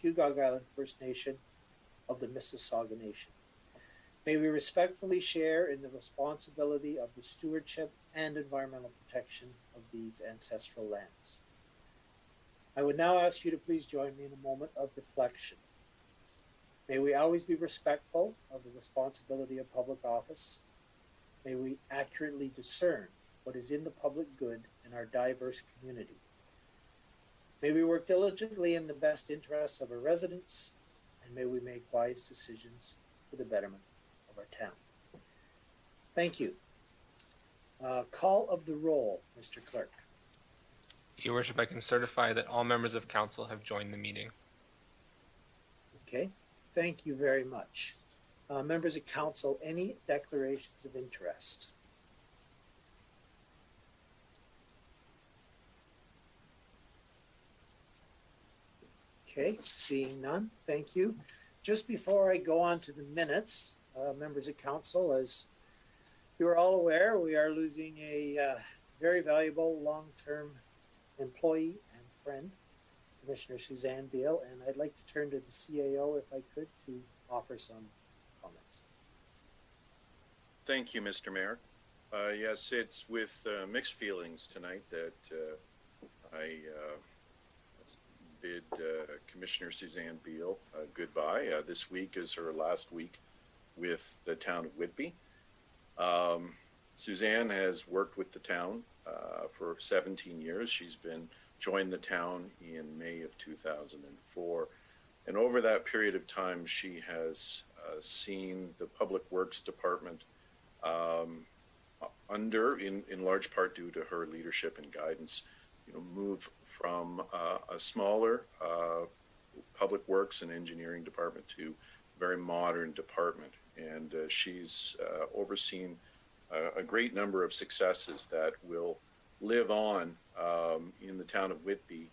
Scugog Island First Nation of the Mississauga Nation. May we respectfully share in the responsibility of the stewardship and environmental protection of these ancestral lands. I would now ask you to please join me in a moment of reflection. May we always be respectful of the responsibility of public office. May we accurately discern what is in the public good in our diverse community. May we work diligently in the best interests of our residents, and may we make wise decisions for the betterment of our town. Thank you. Call of the roll, Mr. Clerk. Your Worship, I can certify that all members of council have joined the meeting. Okay, thank you very much. Members of council, any declarations of interest? Okay, seeing none, thank you. Just before I go on to the minutes, members of council, as you are all aware, we are losing a very valuable long-term employee and friend, Commissioner Suzanne Beale, and I'd like to turn to the CAO, if I could, to offer some comments. Thank you, Mr. Mayor. Yes, it's with mixed feelings tonight that I bid Commissioner Suzanne Beale goodbye. This week is her last week with the town of Whitby. Suzanne has worked with the town for 17 years. She's joined the town in May of 2004. And over that period of time, she has seen the Public Works Department in large part due to her leadership and guidance, move from a smaller public works and engineering department to a very modern department. And she's overseen a great number of successes that will live on in the town of Whitby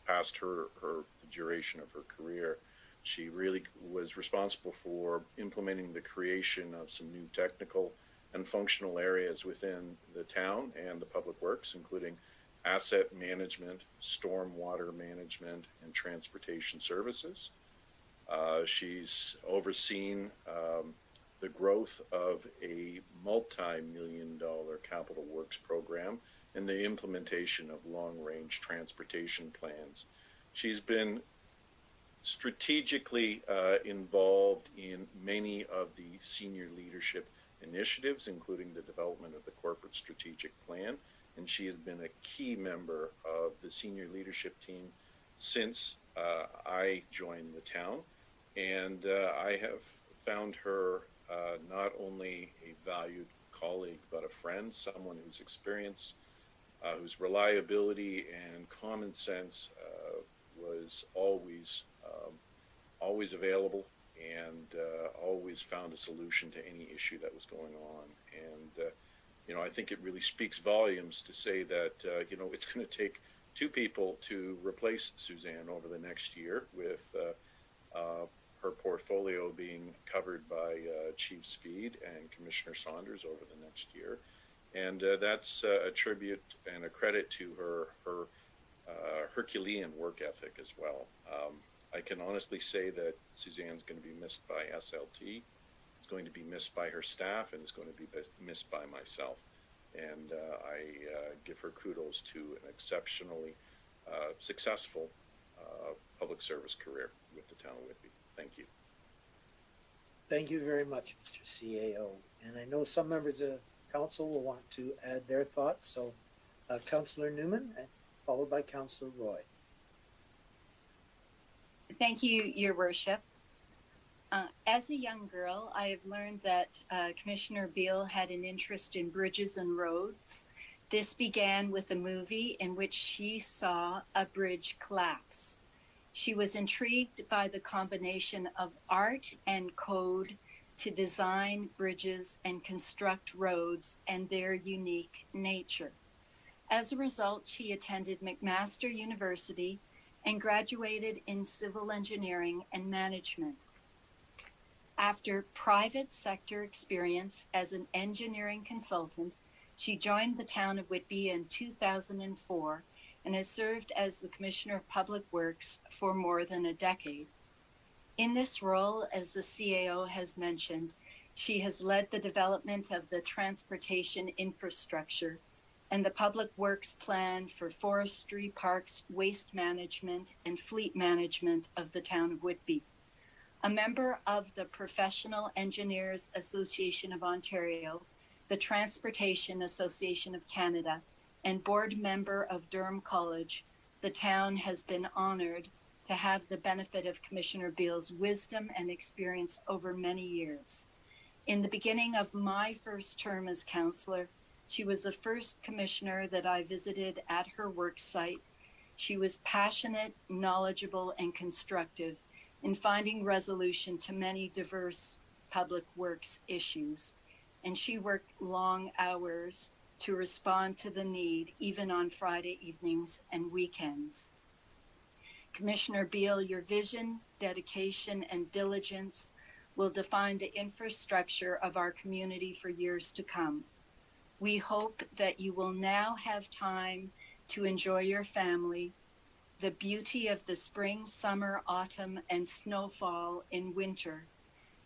past the duration of her career. She really was responsible for implementing the creation of some new technical and functional areas within the town and the public works, including asset management, stormwater management, and transportation services. She's overseen the growth of a multi-million-dollar capital works program and the implementation of long-range transportation plans. She's been strategically involved in many of the senior leadership initiatives, including the development of the corporate strategic plan. And she has been a key member of the senior leadership team since I joined the town. And I have found her not only a valued colleague, but a friend, someone whose experience, whose reliability and common sense was always available, and always found a solution to any issue that was going on. And I think it really speaks volumes to say that it's going to take two people to replace Suzanne over the next year, with her portfolio being covered by Chief Speed and Commissioner Saunders over the next year. And that's a tribute and a credit to her Herculean work ethic as well. I can honestly say that Suzanne's going to be missed by SLT, it's going to be missed by her staff, and it's going to be missed by myself. And I give her kudos to an exceptionally successful public service career with the town of Whitby. Thank you. Thank you very much, Mr. CAO. And I know some members of council will want to add their thoughts. So Councillor Newman, followed by Councillor Roy. Thank you, Your Worship. As a young girl, I have learned that Commissioner Beale had an interest in bridges and roads. This began with a movie in which she saw a bridge collapse. She was intrigued by the combination of art and code to design bridges and construct roads and their unique nature. As a result, she attended McMaster University and graduated in civil engineering and management. After private sector experience as an engineering consultant, she joined the town of Whitby in 2004 and has served as the Commissioner of Public Works for more than a decade. In this role, as the CAO has mentioned, she has led the development of the transportation infrastructure and the Public Works Plan for forestry, parks, waste management, and fleet management of the town of Whitby. A member of the Professional Engineers Association of Ontario, the Transportation Association of Canada, and board member of Durham College, the town has been honored to have the benefit of Commissioner Beale's wisdom and experience over many years. In the beginning of my first term as councillor, she was the first commissioner that I visited at her work site. She was passionate, knowledgeable, and constructive in finding resolution to many diverse public works issues. And she worked long hours to respond to the need, even on Friday evenings and weekends. Commissioner Beale, your vision, dedication, and diligence will define the infrastructure of our community for years to come. We hope that you will now have time to enjoy your family, the beauty of the spring, summer, autumn, and snowfall in winter,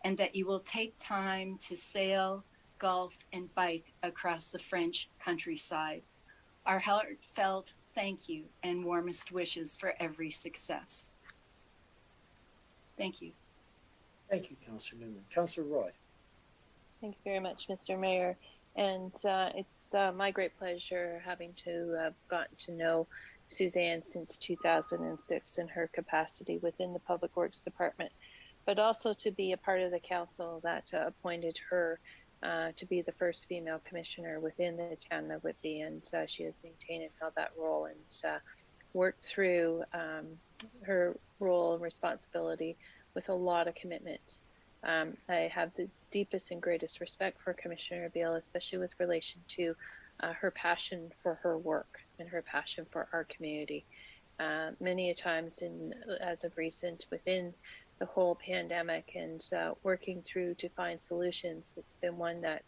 and that you will take time to sail, golf, and bike across the French countryside. Our heartfelt thank you and warmest wishes for every success. Thank you. Thank you, Councillor Newman. Councillor Roy. Thank you very much, Mr. Mayor. And it's my great pleasure having to have gotten to know Suzanne since 2006 in her capacity within the Public Works Department, but also to be a part of the council that appointed her to be the first female commissioner within the town of Whitby, and she has maintained and held that role and worked through her role and responsibility with a lot of commitment. I have the deepest and greatest respect for Commissioner Beale, especially with relation to her passion for her work and her passion for our community. Many a times, as of recent, within the whole pandemic and working through to find solutions, it's been one that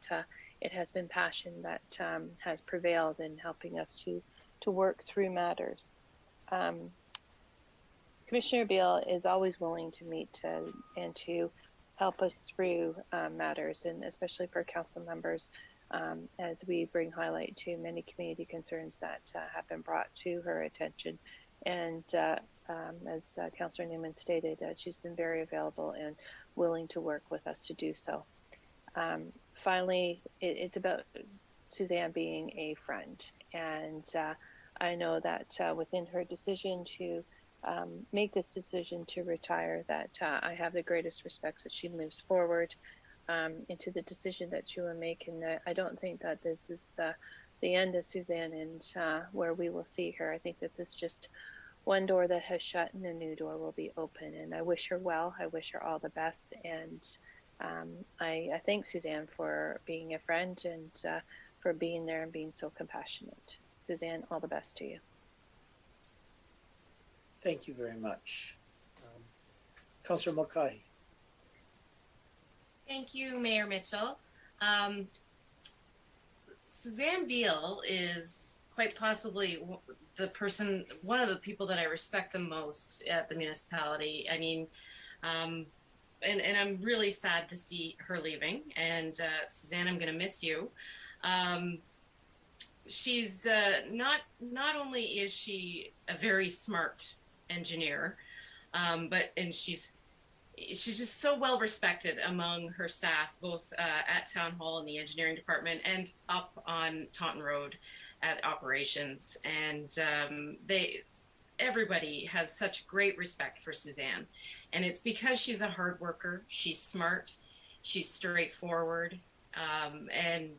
it has been passion that has prevailed in helping us to work through matters. Commissioner Beale is always willing to meet and to help us through matters, and especially for council members, as we bring highlight to many community concerns that have been brought to her attention. And as Councillor Newman stated, she's been very available and willing to work with us to do so. Finally, it's about Suzanne being a friend, and I know that within her decision to make this decision to retire, that I have the greatest respects that she moves forward into the decision that she will make, and I don't think that this is the end of Suzanne and where we will see her. I think this is just one door that has shut and a new door will be open, and I wish her well. I wish her all the best, and I thank Suzanne for being a friend and for being there and being so compassionate. Suzanne, all the best to you. Thank you very much. Councillor Mulcahy. Thank you, Mayor Mitchell. Suzanne Beale is quite possibly one of the people that I respect the most at the municipality. I mean, and I'm really sad to see her leaving. And Suzanne, I'm going to miss you. She's not only is she a very smart engineer, and she's just so well respected among her staff, both at Town Hall in the engineering department and up on Taunton Road at operations. And everybody has such great respect for Suzanne. And it's because she's a hard worker, she's smart, she's straightforward, and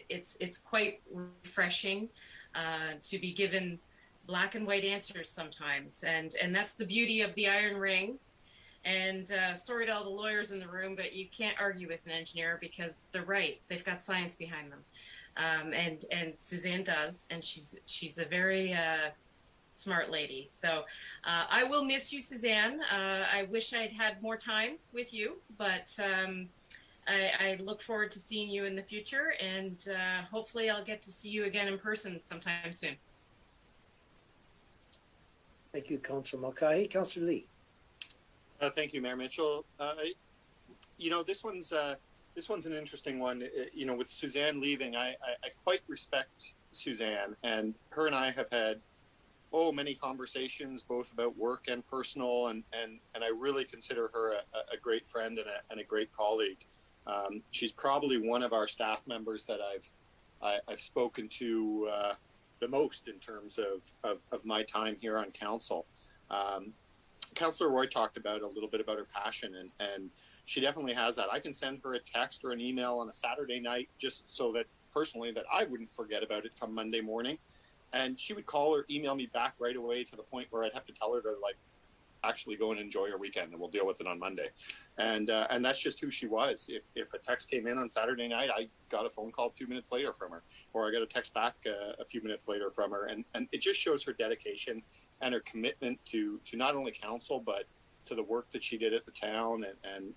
it's quite refreshing to be given black and white answers sometimes. And that's the beauty of the Iron Ring. And sorry to all the lawyers in the room, but you can't argue with an engineer because they're right. They've got science behind them. And Suzanne does, and she's a very smart lady. So I will miss you, Suzanne. I wish I'd had more time with you, but I look forward to seeing you in the future, and hopefully I'll get to see you again in person sometime soon. Thank you, Councillor Mulcahy. Councillor Lee. Thank you, Mayor Mitchell. This one's an interesting one. With Suzanne leaving, I quite respect Suzanne, and her and I have had many conversations, both about work and personal, and I really consider her a great friend and a great colleague. She's probably one of our staff members that I've spoken to the most in terms of my time here on council. Councillor Roy talked about a little bit about her passion, and she definitely has that. I can send her a text or an email on a Saturday night just so that personally that I wouldn't forget about it come Monday morning. And she would call or email me back right away to the point where I'd have to tell her to actually go and enjoy her weekend, and we'll deal with it on Monday. And that's just who she was. If a text came in on Saturday night, I got a phone call 2 minutes later from her, or I got a text back a few minutes later from her. And it just shows her dedication and her commitment to not only council, but to the work that she did at the town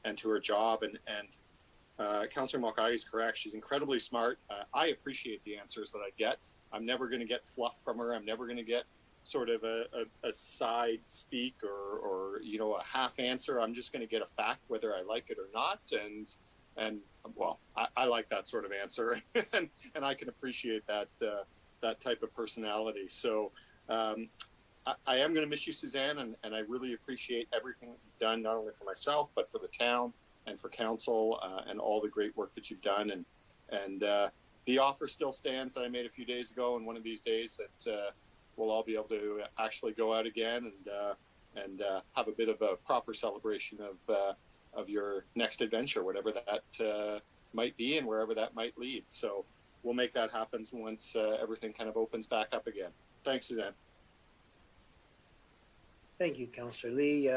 and to her job. And Councillor Mulcahy is correct. She's incredibly smart. I appreciate the answers that I get. I'm never going to get fluff from her. I'm never going to get sort of a side speak or a half answer. I'm just going to get a fact, whether I like it or not. And I like that sort of answer, and I can appreciate that type of personality. So I am going to miss you, Suzanne, and I really appreciate everything that you've done, not only for myself, but for the town and for council, and all the great work that you've done. And the offer still stands that I made a few days ago, and one of these days that we'll all be able to actually go out again and have a bit of a proper celebration of your next adventure, whatever that might be and wherever that might lead. So we'll make that happen once everything kind of opens back up again. Thanks, Suzanne. Thank you, Councillor Lee.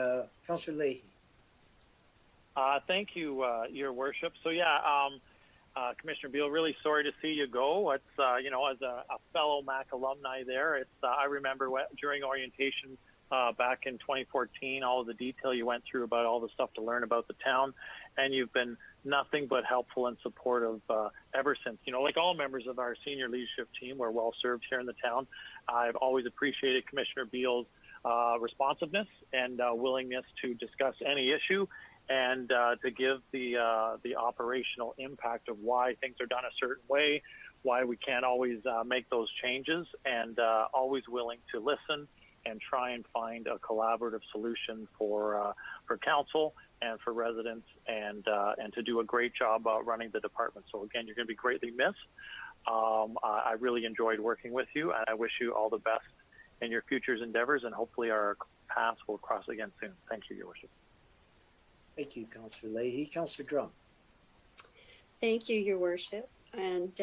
Councillor Leahy. Thank you, Your Worship. So Commissioner Beale, really sorry to see you go. It's as a fellow MAC alumni there, I remember during orientation back in 2014, all of the detail you went through about all the stuff to learn about the town, and you've been nothing but helpful and supportive ever since. Like all members of our senior leadership team, we're well served here in the town. I've always appreciated Commissioner Beale's responsiveness and willingness to discuss any issue, and to give the operational impact of why things are done a certain way, why we can't always make those changes, and always willing to listen and try and find a collaborative solution for council and for residents, and to do a great job running the department. So again, you're going to be greatly missed. I really enjoyed working with you, and I wish you all the best in your future endeavors, and hopefully our paths will cross again soon. Thank you, Your Worship. Thank you, Councillor Leahy. Councillor Drum. Thank you, Your Worship. And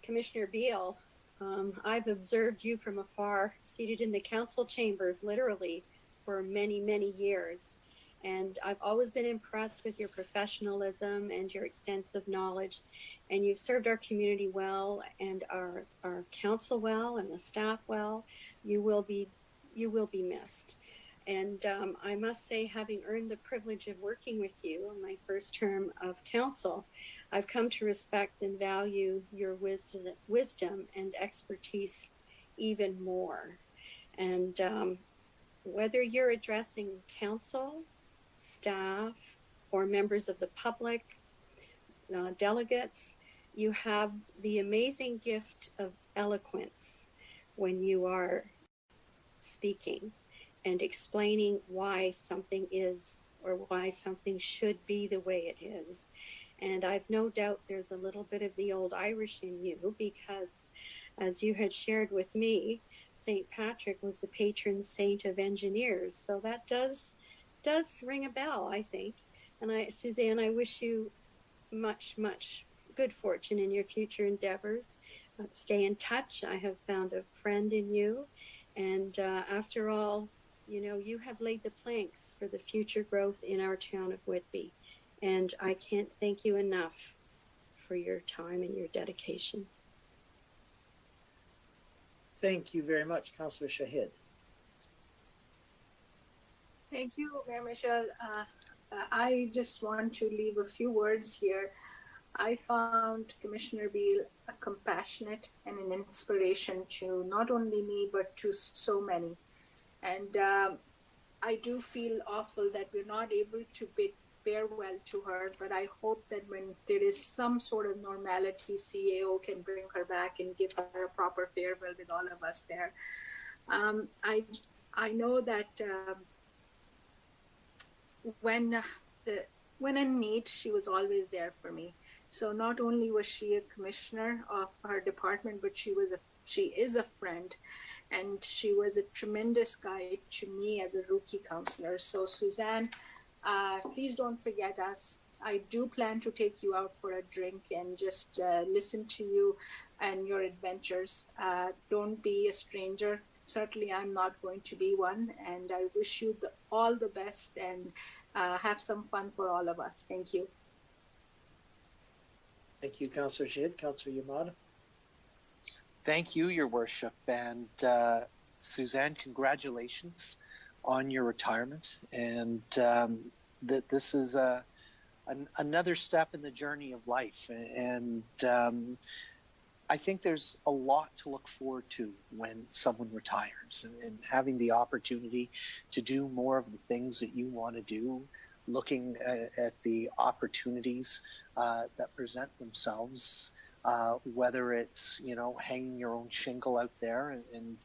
Commissioner Beale, I've observed you from afar, seated in the council chambers, literally, for many, many years. And I've always been impressed with your professionalism and your extensive knowledge. And you've served our community well, and our council well, and the staff well. You will be missed. And I must say, having earned the privilege of working with you on my first term of council, I've come to respect and value your wisdom and expertise even more. And whether you're addressing council, staff, or members of the public, delegates, you have the amazing gift of eloquence when you are speaking and explaining why something is or why something should be the way it is. And I've no doubt there's a little bit of the old Irish in you, because as you had shared with me, St. Patrick was the patron saint of engineers. So that does ring a bell, I think. And Suzanne, I wish you much, much good fortune in your future endeavors. Stay in touch. I have found a friend in you. And after all, you have laid the planks for the future growth in our town of Whitby. And I can't thank you enough for your time and your dedication. Thank you very much, Councillor Shahid. Thank you, Mayor Michelle. I just want to leave a few words here. I found Commissioner Beale a compassionate and an inspiration to not only me, but to so many. And I do feel awful that we're not able to bid farewell to her, but I hope that when there is some sort of normality, CAO can bring her back and give her a proper farewell with all of us there. I know that when in need, she was always there for me. So not only was she a commissioner of her department, but she is a friend, and she was a tremendous guide to me as a rookie counselor. So Suzanne, please don't forget us. I do plan to take you out for a drink and just listen to you and your adventures. Don't be a stranger. Certainly, I'm not going to be one. And I wish you all the best, and have some fun for all of us. Thank you. Thank you, Councillor Shahid. Councillor Yamada. Thank you, Your Worship. And Suzanne, congratulations on your retirement. And that this is another step in the journey of life. And I think there's a lot to look forward to when someone retires, and having the opportunity to do more of the things that you want to do, looking at the opportunities that present themselves, whether it's, hanging your own shingle out there and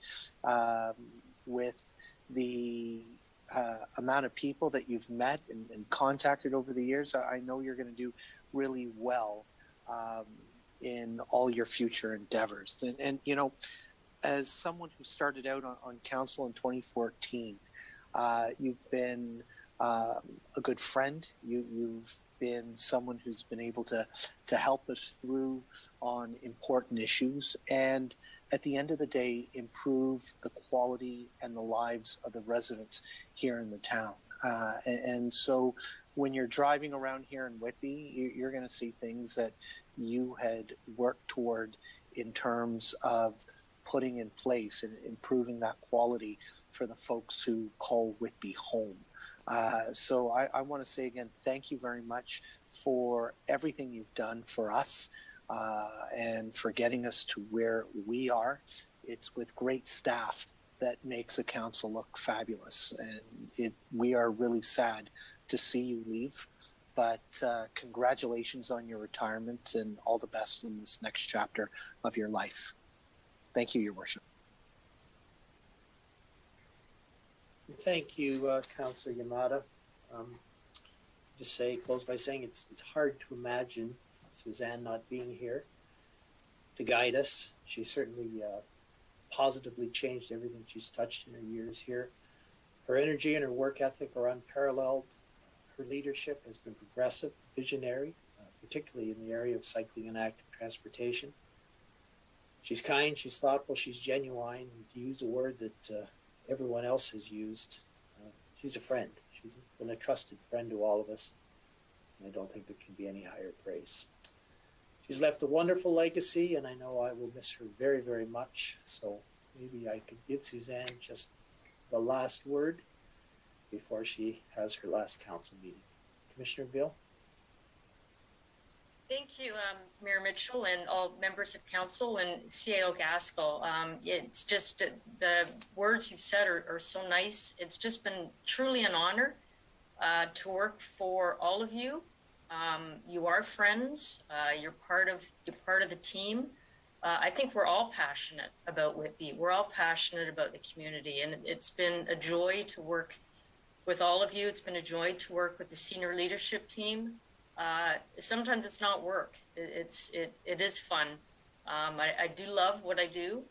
with the amount of people that you've met and contacted over the years, I know you're going to do really well in all your future endeavors. And as someone who started out on council in 2014, you've been a good friend. You've been someone who's been able to help us through on important issues, and at the end of the day, improve the quality and the lives of the residents here in the town. And so when you're driving around here in Whitby, you're going to see things that you had worked toward in terms of putting in place and improving that quality for the folks who call Whitby home. So I want to say again, thank you very much for everything you've done for us and for getting us to where we are. It's with great staff that makes a council look fabulous. And we are really sad to see you leave. But congratulations on your retirement, and all the best in this next chapter of your life. Thank you, Your Worship. Thank you, Councillor Yamada. Close by saying it's hard to imagine Suzanne not being here to guide us. She certainly positively changed everything she's touched in her years here. Her energy and her work ethic are unparalleled. Her leadership has been progressive, visionary, particularly in the area of cycling and active transportation. She's kind, she's thoughtful, she's genuine, and to use a word that everyone else has used, she's a friend. She's been a trusted friend to all of us. And I don't think there can be any higher praise. She's left a wonderful legacy, and I know I will miss her very, very much. So maybe I could give Suzanne just the last word before she has her last council meeting. Commissioner Bill? Thank you, Mayor Mitchell, and all members of council, and CAO Gaskell. It's just the words you've said are so nice. It's just been truly an honor to work for all of you. You are friends. You're part of the team. I think we're all passionate about Whitby. We're all passionate about the community, and it's been a joy to work with all of you. It's been a joy to work with the senior leadership team. Sometimes it's not work. It is fun. I do love what I do,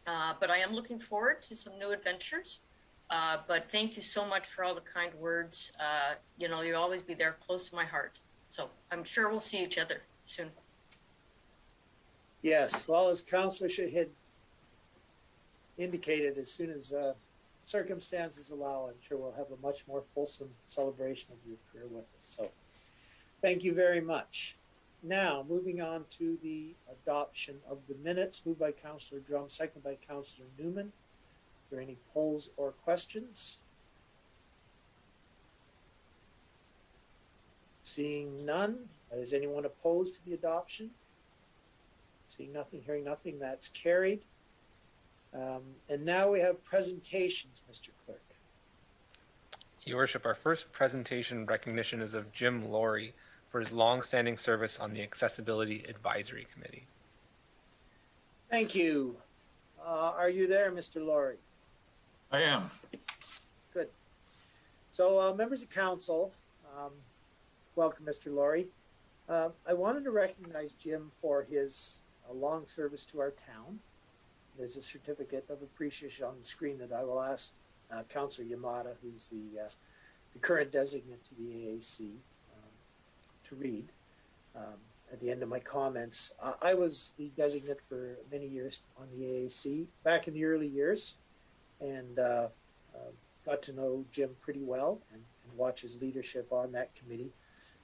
but I am looking forward to some new adventures. But thank you so much for all the kind words. You'll always be there close to my heart. So I'm sure we'll see each other soon. Yes, well, as Councillor Shahid indicated, as soon as circumstances allow, I'm sure we'll have a much more fulsome celebration of your career with us. So thank you very much. Now, moving on to the adoption of the minutes, moved by Councillor Drum, seconded by Councillor Newman. Are there any polls or questions? Seeing none, is anyone opposed to the adoption? Seeing nothing, hearing nothing, that's carried. And now we have presentations, Mr. Clerk. Your Worship, our first presentation recognition is of Jim Laurie for his long-standing service on the Accessibility Advisory Committee. Thank you. Are you there, Mr. Laurie? I am. Good. So, members of council, welcome, Mr. Laurie. I wanted to recognize Jim for his long service to our town. There's a certificate of appreciation on the screen that I will ask Councillor Yamada, who's the current designate to the AAC, to read at the end of my comments. I was the designate for many years on the AAC back in the early years, and got to know Jim pretty well and watch his leadership on that committee.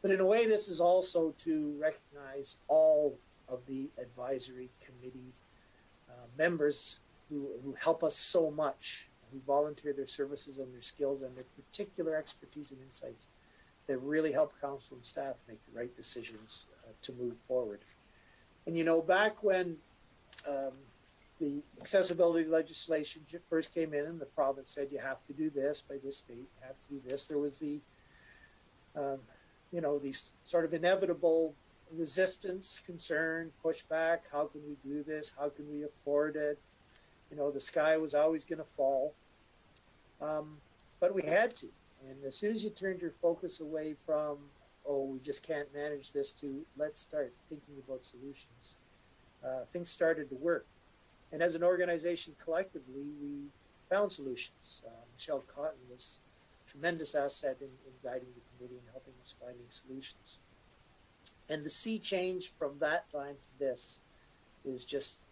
But in a way, this is also to recognize all of the advisory committee members who help us so much, who volunteer their services and their skills and their particular expertise and insights that really help council and staff make the right decisions to move forward. And you know, back when the accessibility legislation first came in and the province said you have to do this by this date, you have to do this, there was the these sort of inevitable resistance, concern, pushback. How can we do this? How can we afford it? You know, the sky was always going to fall. But we had to. And as soon as you turned your focus away from, oh, we just can't manage this, to let's start thinking about solutions, things started to work. And as an organization collectively, we found solutions. Michelle Cotton was a tremendous asset in guiding the committee and helping us finding solutions. And the sea change from that time to this is just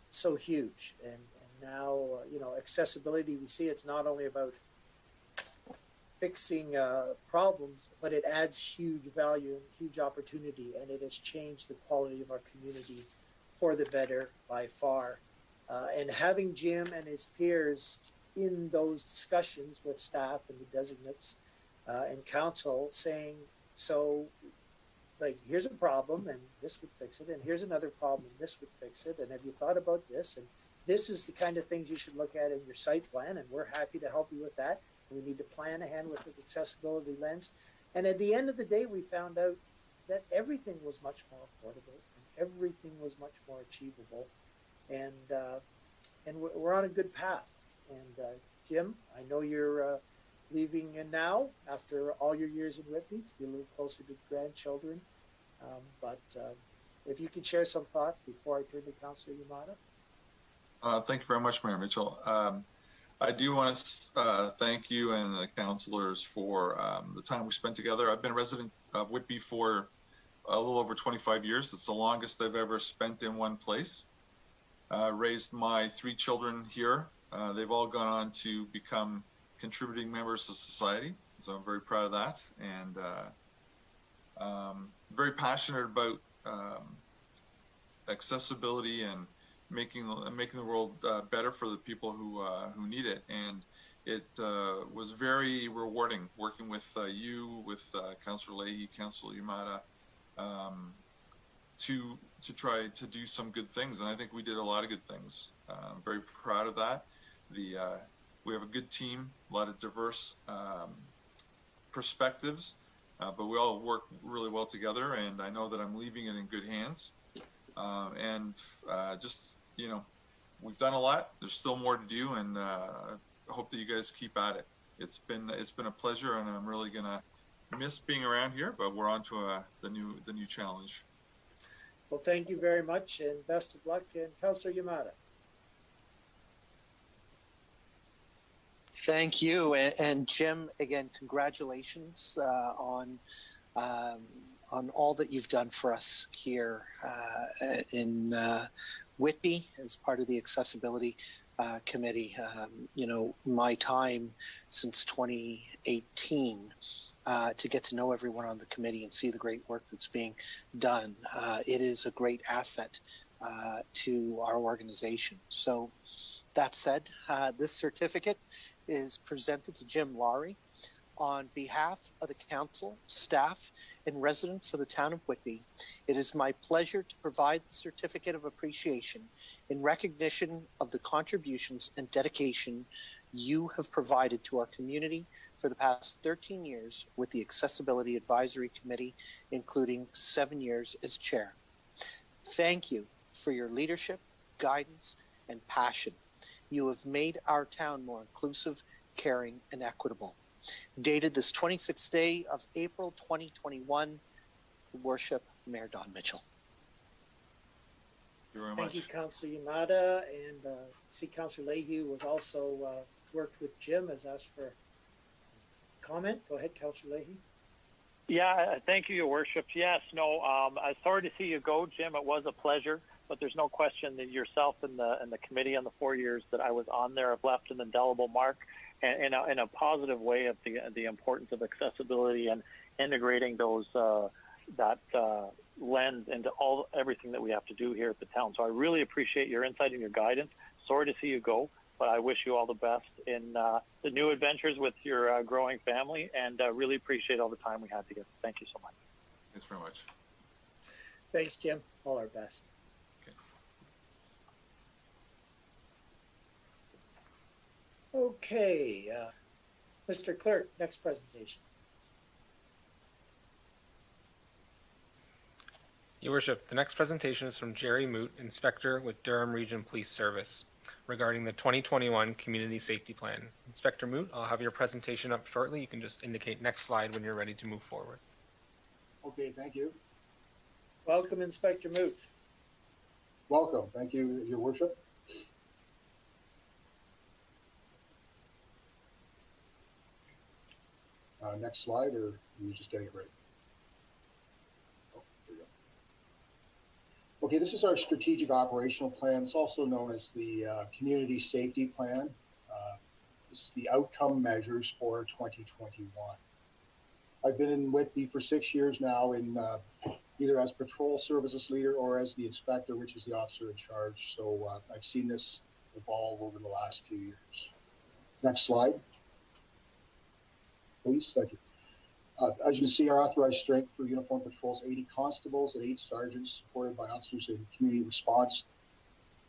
so huge. And now, accessibility, we see it's not only about fixing problems, but it adds huge value and huge opportunity, and it has changed the quality of our community for the better by far. And having Jim and his peers in those discussions with staff and the designates and council saying, so, like, here's a problem and this would fix it, and here's another problem, this would fix it, and have you thought about this? And this is the kind of things you should look at in your site plan, and we're happy to help you with that. We need to plan ahead with an accessibility lens. And at the end of the day, we found out that everything was much more affordable and everything was much more achievable. And we're on a good path. And Jim, I know you're leaving now after all your years in Whitby to be a little closer to grandchildren. But if you could share some thoughts before I turn to Councillor Yamada. Thank you very much, Mayor Mitchell. I do want to thank you and the councillors for the time we spent together. I've been a resident of Whitby for a little over 25 years. It's the longest I've ever spent in one place. Raised my 3 children here. They've all gone on to become contributing members of society, so I'm very proud of that, and very passionate about accessibility and making the world better for the people who need it. And it was very rewarding working with you, with Councillor Leahy, Councillor Yamada, to try to do some good things. And I think we did a lot of good things. I'm very proud of that. We have a good team, a lot of diverse perspectives, but we all work really well together, and I know that I'm leaving it in good hands. We've done a lot. There's still more to do, and I hope that you guys keep at it. It's been a pleasure, and I'm really gonna miss being around here, but we're on to the new challenge. Well, thank you very much, and best of luck. And Councillor Yamada. Thank you, and Jim, again, congratulations on all that you've done for us here in Whitby as part of the Accessibility Committee. My time since 2018 to get to know everyone on the committee and see the great work that's being done. It is a great asset to our organization. So that said, this certificate is presented to Jim Laurie On behalf of the council, staff, and residents of the town of Whitby, it is my pleasure to provide the certificate of appreciation in recognition of the contributions and dedication you have provided to our community for the past 13 years with the Accessibility Advisory Committee, including 7 years as chair. Thank you for your leadership, guidance, and passion. You have made our town more inclusive, caring, and equitable. Dated this 26th day of April 2021, Worship Mayor Don Mitchell. Thank you very Thank much. you, Councillor Yamada, and see Councillor Leahy was also worked with Jim, has asked for comment. Go ahead, Councillor Leahy. Yeah, thank you, Your Worship. Yes, no, I'm sorry to see you go, Jim. It was a pleasure, but there's no question that yourself and the committee in the 4 years that I was on there have left an indelible mark in a positive way of the importance of accessibility and integrating those that lens into everything that we have to do here at the town. So I really appreciate your insight and your guidance. Sorry to see you go, but I wish you all the best in the new adventures with your growing family, and really appreciate all the time we had together. Thank you so much. Thanks very much. Thanks, Jim. All our best. Okay, Mr. Clerk, next presentation. Your Worship, the next presentation is from Jerry Moot, Inspector with Durham Region Police Service, regarding the 2021 Community Safety Plan. Inspector Moot, I'll have your presentation up shortly. You can just indicate next slide when you're ready to move forward. Okay, thank you. Welcome, Inspector Moot. Welcome. Thank you, Your Worship. Next slide, or are you just getting it ready? Oh, there you go. Okay, this is our strategic operational plan. It's also known as the Community Safety Plan. This is the outcome measures for 2021. I've been in Whitby for 6 years now, in either as patrol services leader or as the inspector, which is the officer in charge. So I've seen this evolve over the last few years. Next slide. Please, thank you. As you can see, our authorized strength for uniform patrols, 80 constables and 8 sergeants, supported by officers in community response,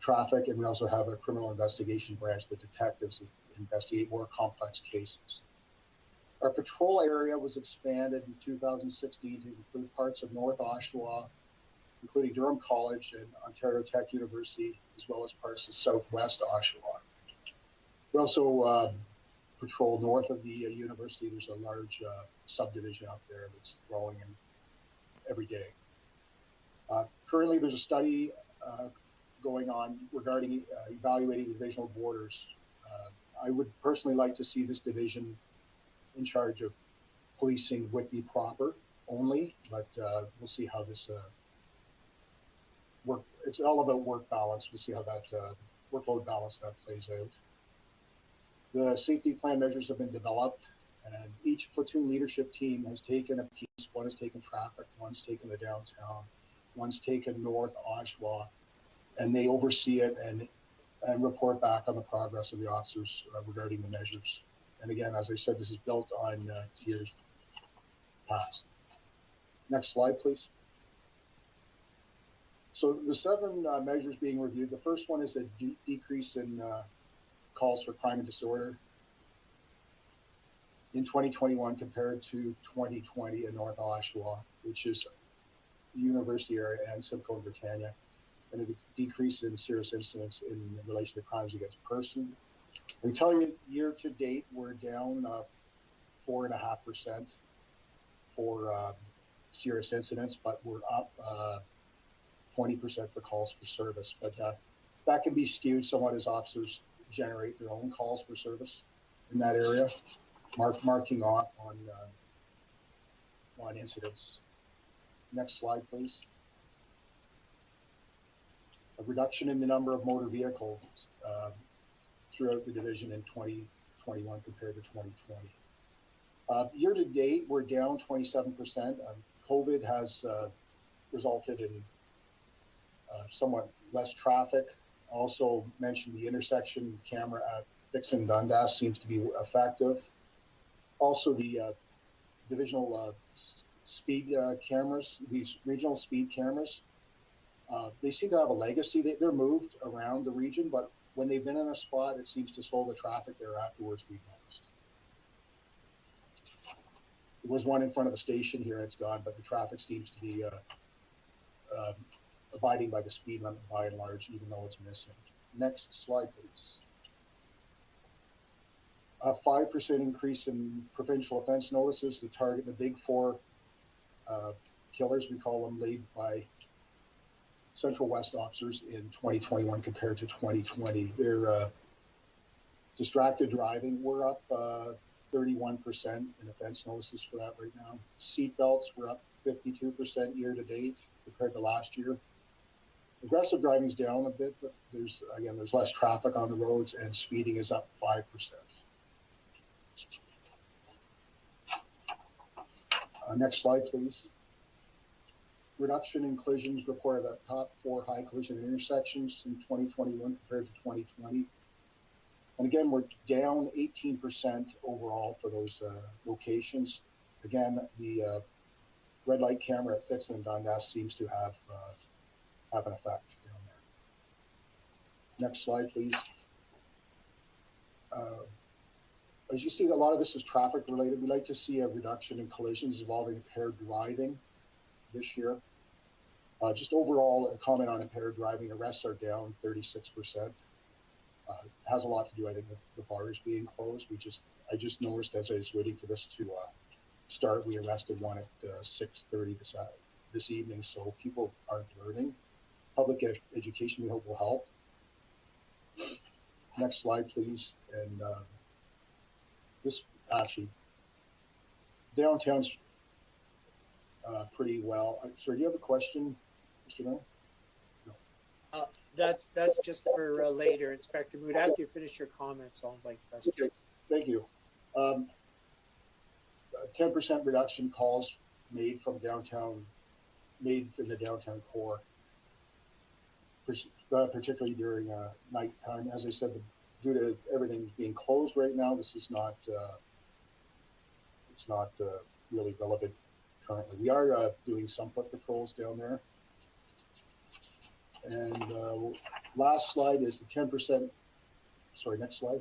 traffic, and we also have a criminal investigation branch, the detectives that investigate more complex cases. Our patrol area was expanded in 2016 to include parts of North Oshawa, including Durham College and Ontario Tech University, as well as parts of Southwest Oshawa. We also patrol north of the university. There's a large subdivision up there that's growing every day. Currently, there's a study going on regarding evaluating divisional borders. I would personally like to see this division in charge of policing Whitby proper only, but we'll see how this work. It's all about work balance. We'll see how that workload balance that plays out. The safety plan measures have been developed, and each platoon leadership team has taken a piece. One has taken traffic, one's taken the downtown, one's taken North Oshawa, and they oversee it and report back on the progress of the officers regarding the measures. And again, as I said, this is built on years past. Next slide, please. So the 7 measures being reviewed, the first one is a decrease in calls for crime and disorder in 2021 compared to 2020 in North Oshawa, which is the university area and Simcoe and Britannia, and a decrease in serious incidents in relation to crimes against person. We tell you year to date, we're down 4.5% for serious incidents, but we're up 20% for calls for service. But that can be skewed somewhat as officers generate their own calls for service in that area, marking off on incidents. Next slide, please. A reduction in the number of motor vehicles throughout the division in 2021 compared to 2020. Year to date, we're down 27%. COVID has resulted in somewhat less traffic. Also mentioned the intersection camera at Dixon Dundas seems to be effective. Also, the divisional speed cameras, these regional speed cameras, they seem to have a legacy. They're moved around the region, but when they've been in a spot, it seems to slow the traffic there afterwards, we've noticed. There was one in front of the station here, and it's gone, but the traffic seems to be abiding by the speed limit by and large, even though it's missing. Next slide, please. A 5% increase in provincial offense notices to target the big four killers, we call them, laid by Central West officers in 2021 compared to 2020. They're distracted driving. We're up 31% in offense notices for that right now. Seatbelts, we're up 52% year to date compared to last year. Aggressive driving is down a bit, but there's less traffic on the roads, and speeding is up 5%. Next slide, please. Reduction in collisions reported at top 4 high collision intersections in 2021 compared to 2020. And again, we're down 18% overall for those locations. Again, the red light camera at Fitz and Dundas seems to have an effect down there. Next slide, please. As you see, a lot of this is traffic related. We'd like to see a reduction in collisions involving impaired driving this year. Just overall, a comment on impaired driving, arrests are down 36%. Has a lot to do, I think, with the bars being closed. I just noticed as I was waiting for this to start, we arrested one at 6:30 this evening, so people aren't learning. Public education, we hope, will help. Next slide, please. And this actually, downtown's pretty well. Sir, do you have a question, Mr. Mayor? No. That's just for later, Inspector Mood. After you finish your comments, I'll invite questions. Okay, thank you. 10% reduction calls made in the downtown core, particularly during nighttime. As I said, due to everything being closed right now, this is not really relevant currently. We are doing some foot patrols down there. And last slide is the 10%, sorry, next slide.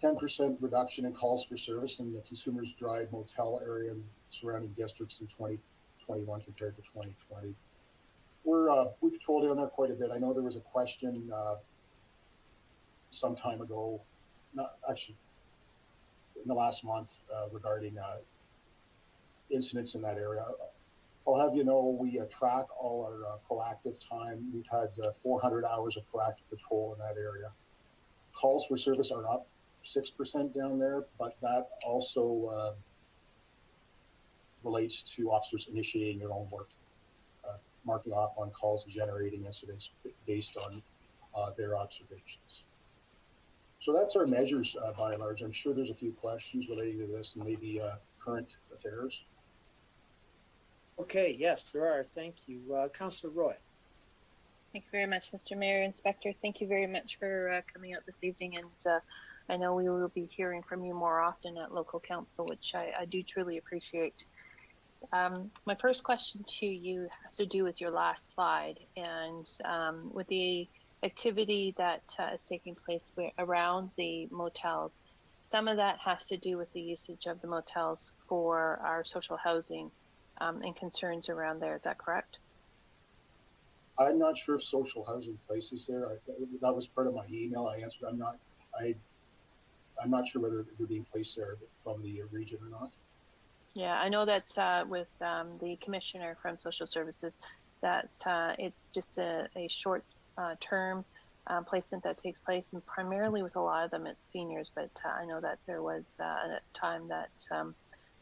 10% reduction in calls for service in the Consumers Drive motel area and surrounding districts in 2021 compared to 2020. We patrolled down there quite a bit. I know there was a question some time ago, not actually in the last month, regarding incidents in that area. I'll have you know, we track all our proactive time. We've had 400 hours of proactive patrol in that area. Calls for service are up 6% down there, but that also relates to officers initiating their own work, marking off on calls and generating incidents based on their observations. So that's our measures by and large. I'm sure there's a few questions relating to this and maybe current affairs. Okay, yes, there are. Thank you. Councillor Roy. Thank you very much, Mr. Mayor. Inspector, thank you very much for coming out this evening. And I know we will be hearing from you more often at local council, which I do truly appreciate. My first question to you has to do with your last slide and with the activity that is taking place around the motels. Some of that has to do with the usage of the motels for our social housing and concerns around there. Is that correct? I'm not sure if social housing places there. That was part of my email. I answered. I'm not sure whether they're being placed there from the region or not. Yeah, I know that with the commissioner from social services, that it's just a short term placement that takes place, and primarily with a lot of them it's seniors. But I know that there was a time that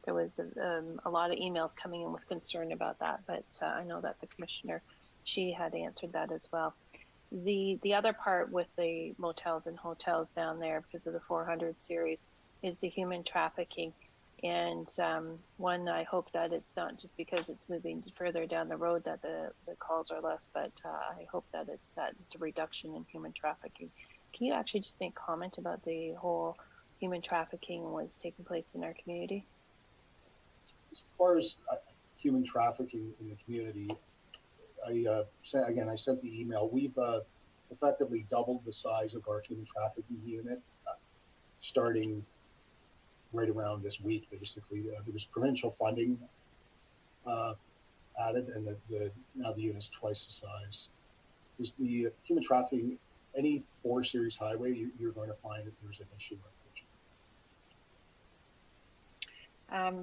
there was a lot of emails coming in with concern about that. But I know that the commissioner, she had answered that as well. The other part with the motels and hotels down there, because of the 400 series, is the human trafficking. And one, I hope that it's not just because it's moving further down the road that the calls are less, but I hope that it's a reduction in human trafficking. Can you actually just make comment about the whole human trafficking and what's taking place in our community? As far as human trafficking in the community, I sent the email. We've effectively doubled the size of our human trafficking unit, starting right around this week. Basically, there was provincial funding added, and now the unit's twice the size. There's the human trafficking. Any 4 series highway, you're going to find that there's an issue.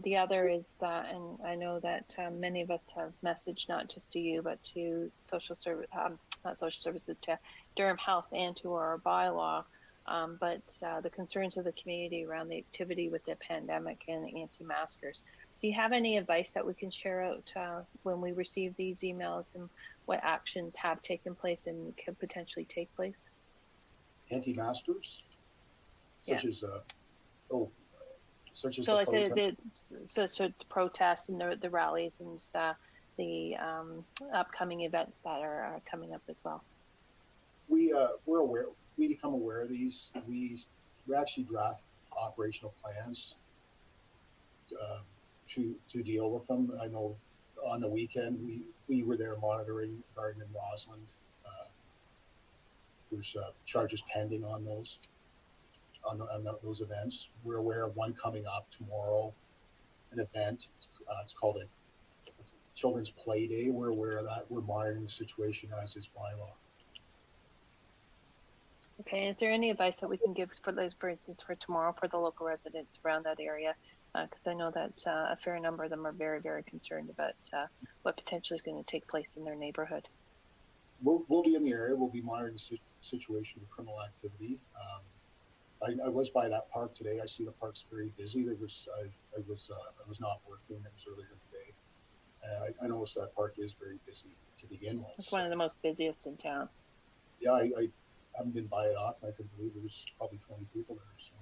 The other is that, and I know that many of us have messaged not just to you, but to not social services, to Durham Health and to our bylaw, but the concerns of the community around the activity with the pandemic and anti-maskers. Do you have any advice that we can share out when we receive these emails, and what actions have taken place and can potentially take place? Anti-maskers? Such as so like the protests and the rallies and the upcoming events that are coming up as well. We're aware. We become aware of these. We actually draft operational plans to deal with them. I know on the weekend we were there monitoring Garden and Roslyn. There's charges pending on those. On those events. We're aware of one coming up tomorrow, an event. It's called a Children's Play Day. We're aware of that. We're monitoring the situation as is bylaw. Okay, is there any advice that we can give for instance, for tomorrow for the local residents around that area? Because I know that a fair number of them are very, very concerned about what potentially is going to take place in their neighborhood. We'll be in the area. We'll be monitoring the situation of criminal activity. I was by that park today. I see the park's very busy. I was not working. It was earlier today. I noticed that park is very busy to begin with. It's one of the most busiest in town. Yeah, I haven't been by it often. I couldn't believe there was probably 20 people there. So.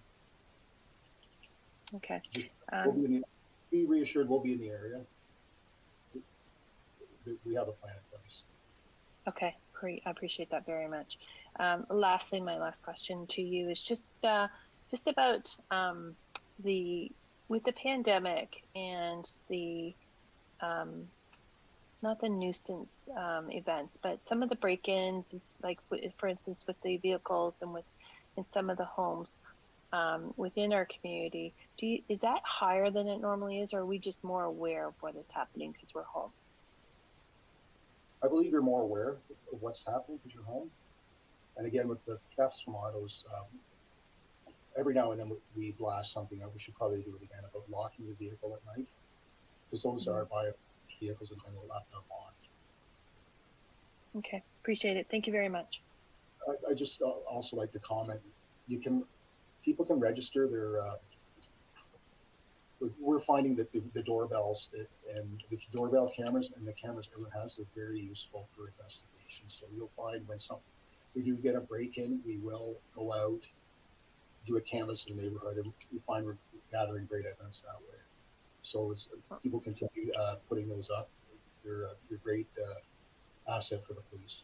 Okay. Be reassured, we'll be in the area. We have a plan in place. Okay, great. I appreciate that very much. Lastly, my last question to you is just about with the pandemic and the not the nuisance events, but some of the break-ins. It's like, for instance, with the vehicles and in some of the homes within our community. Is that higher than it normally is, or are we just more aware of what is happening because we're home? I believe you're more aware of what's happening because you're home. And again, with the thefts from autos, every now and then we blast something out. We should probably do it again about locking the vehicle at night, because those are by vehicles and general left unlocked. Okay, appreciate it. Thank you very much. I just also like to comment. People can register their. We're finding that the doorbells and the doorbell cameras and the cameras everyone has are very useful for investigation. So you'll find when we do get a break-in, we will go out, do a canvass in the neighborhood, and we find we're gathering great evidence that way. So people continue putting those up. They're a great asset for the police.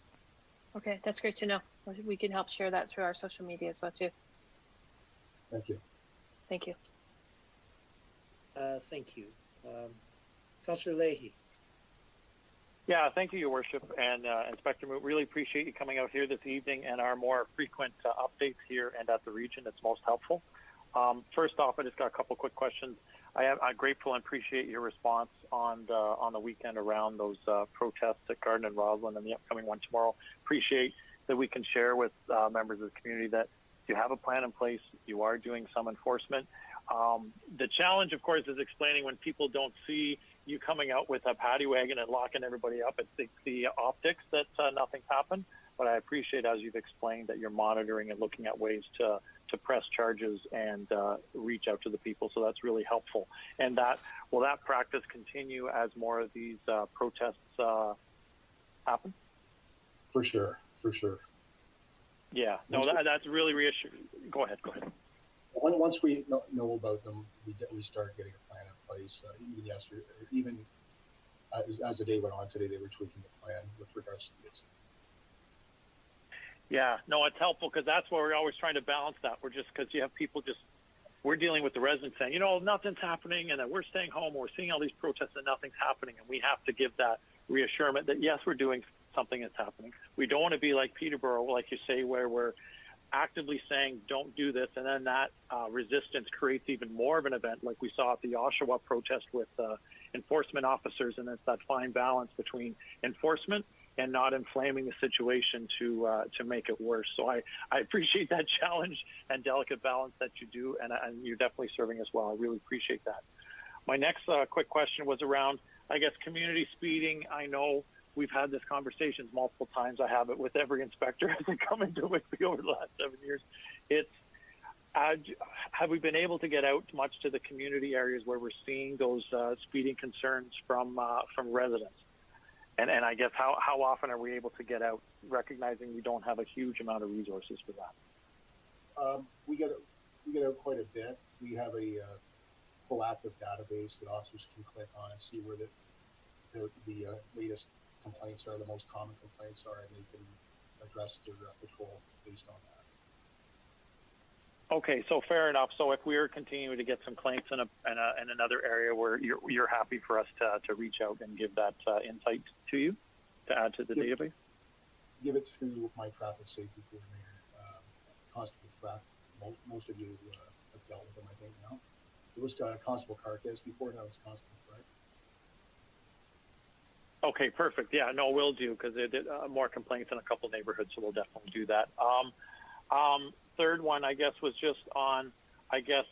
Okay, that's great to know. We can help share that through our social media as well too. Thank you. Thank you. Thank you. Councillor Leahy. Yeah, thank you, Your Worship, and Inspector Moot. Really appreciate you coming out here this evening and our more frequent updates here and at the region. It's most helpful. First off, I just got a couple quick questions. I'm grateful and appreciate your response on the weekend around those protests at Garden and Roslyn and the upcoming one tomorrow. Appreciate that we can share with members of the community that you have a plan in place. You are doing some enforcement. The challenge, of course, is explaining when people don't see you coming out with a paddy wagon and locking everybody up. It's the optics that nothing's happened. But I appreciate, as you've explained, that you're monitoring and looking at ways to press charges and reach out to the people. So that's really helpful. And will that practice continue as more of these protests happen? For sure. Yeah, no, that's really reassuring. Go ahead. Once we know about them, we start getting a plan in place. Even yesterday, or even as the day went on today, they were tweaking the plan with regards to this. Yeah, no, it's helpful because that's where we're always trying to balance that. We're just, because you have people just, we're dealing with the residents saying, nothing's happening, and that we're staying home, we're seeing all these protests and nothing's happening. And we have to give that reassurance that, yes, we're doing something that's happening. We don't want to be like Peterborough, like you say, where we're actively saying, don't do this. And then that resistance creates even more of an event like we saw at the Oshawa protest with enforcement officers. And it's that fine balance between enforcement and not inflaming the situation to make it worse. So I appreciate that challenge and delicate balance that you do, and you're definitely serving us well. I really appreciate that. My next quick question was around, I guess, community speeding. I know we've had this conversation multiple times. I have it with every inspector as they come into Whitby over the last 7 years. It's have we been able to get out much to the community areas where we're seeing those speeding concerns from residents? And I guess how often are we able to get out, recognizing we don't have a huge amount of resources for that? We get out quite a bit. We have a proactive database that officers can click on and see where the latest complaints are, the most common complaints are, and they can address their patrol based on that. Okay, so fair enough. So if we are continuing to get some complaints in another area where you're happy for us to reach out and give that insight to you, to add to the database? Give it to my traffic safety coordinator, Constable Pratt. Most of you have dealt with him, I think, now. It was Constable Carquez before, now it's Constable Pratt. Okay, perfect. Yeah, no, we'll do, because they did more complaints in a couple neighborhoods, so we'll definitely do that. Third one, I guess, was just on, I guess,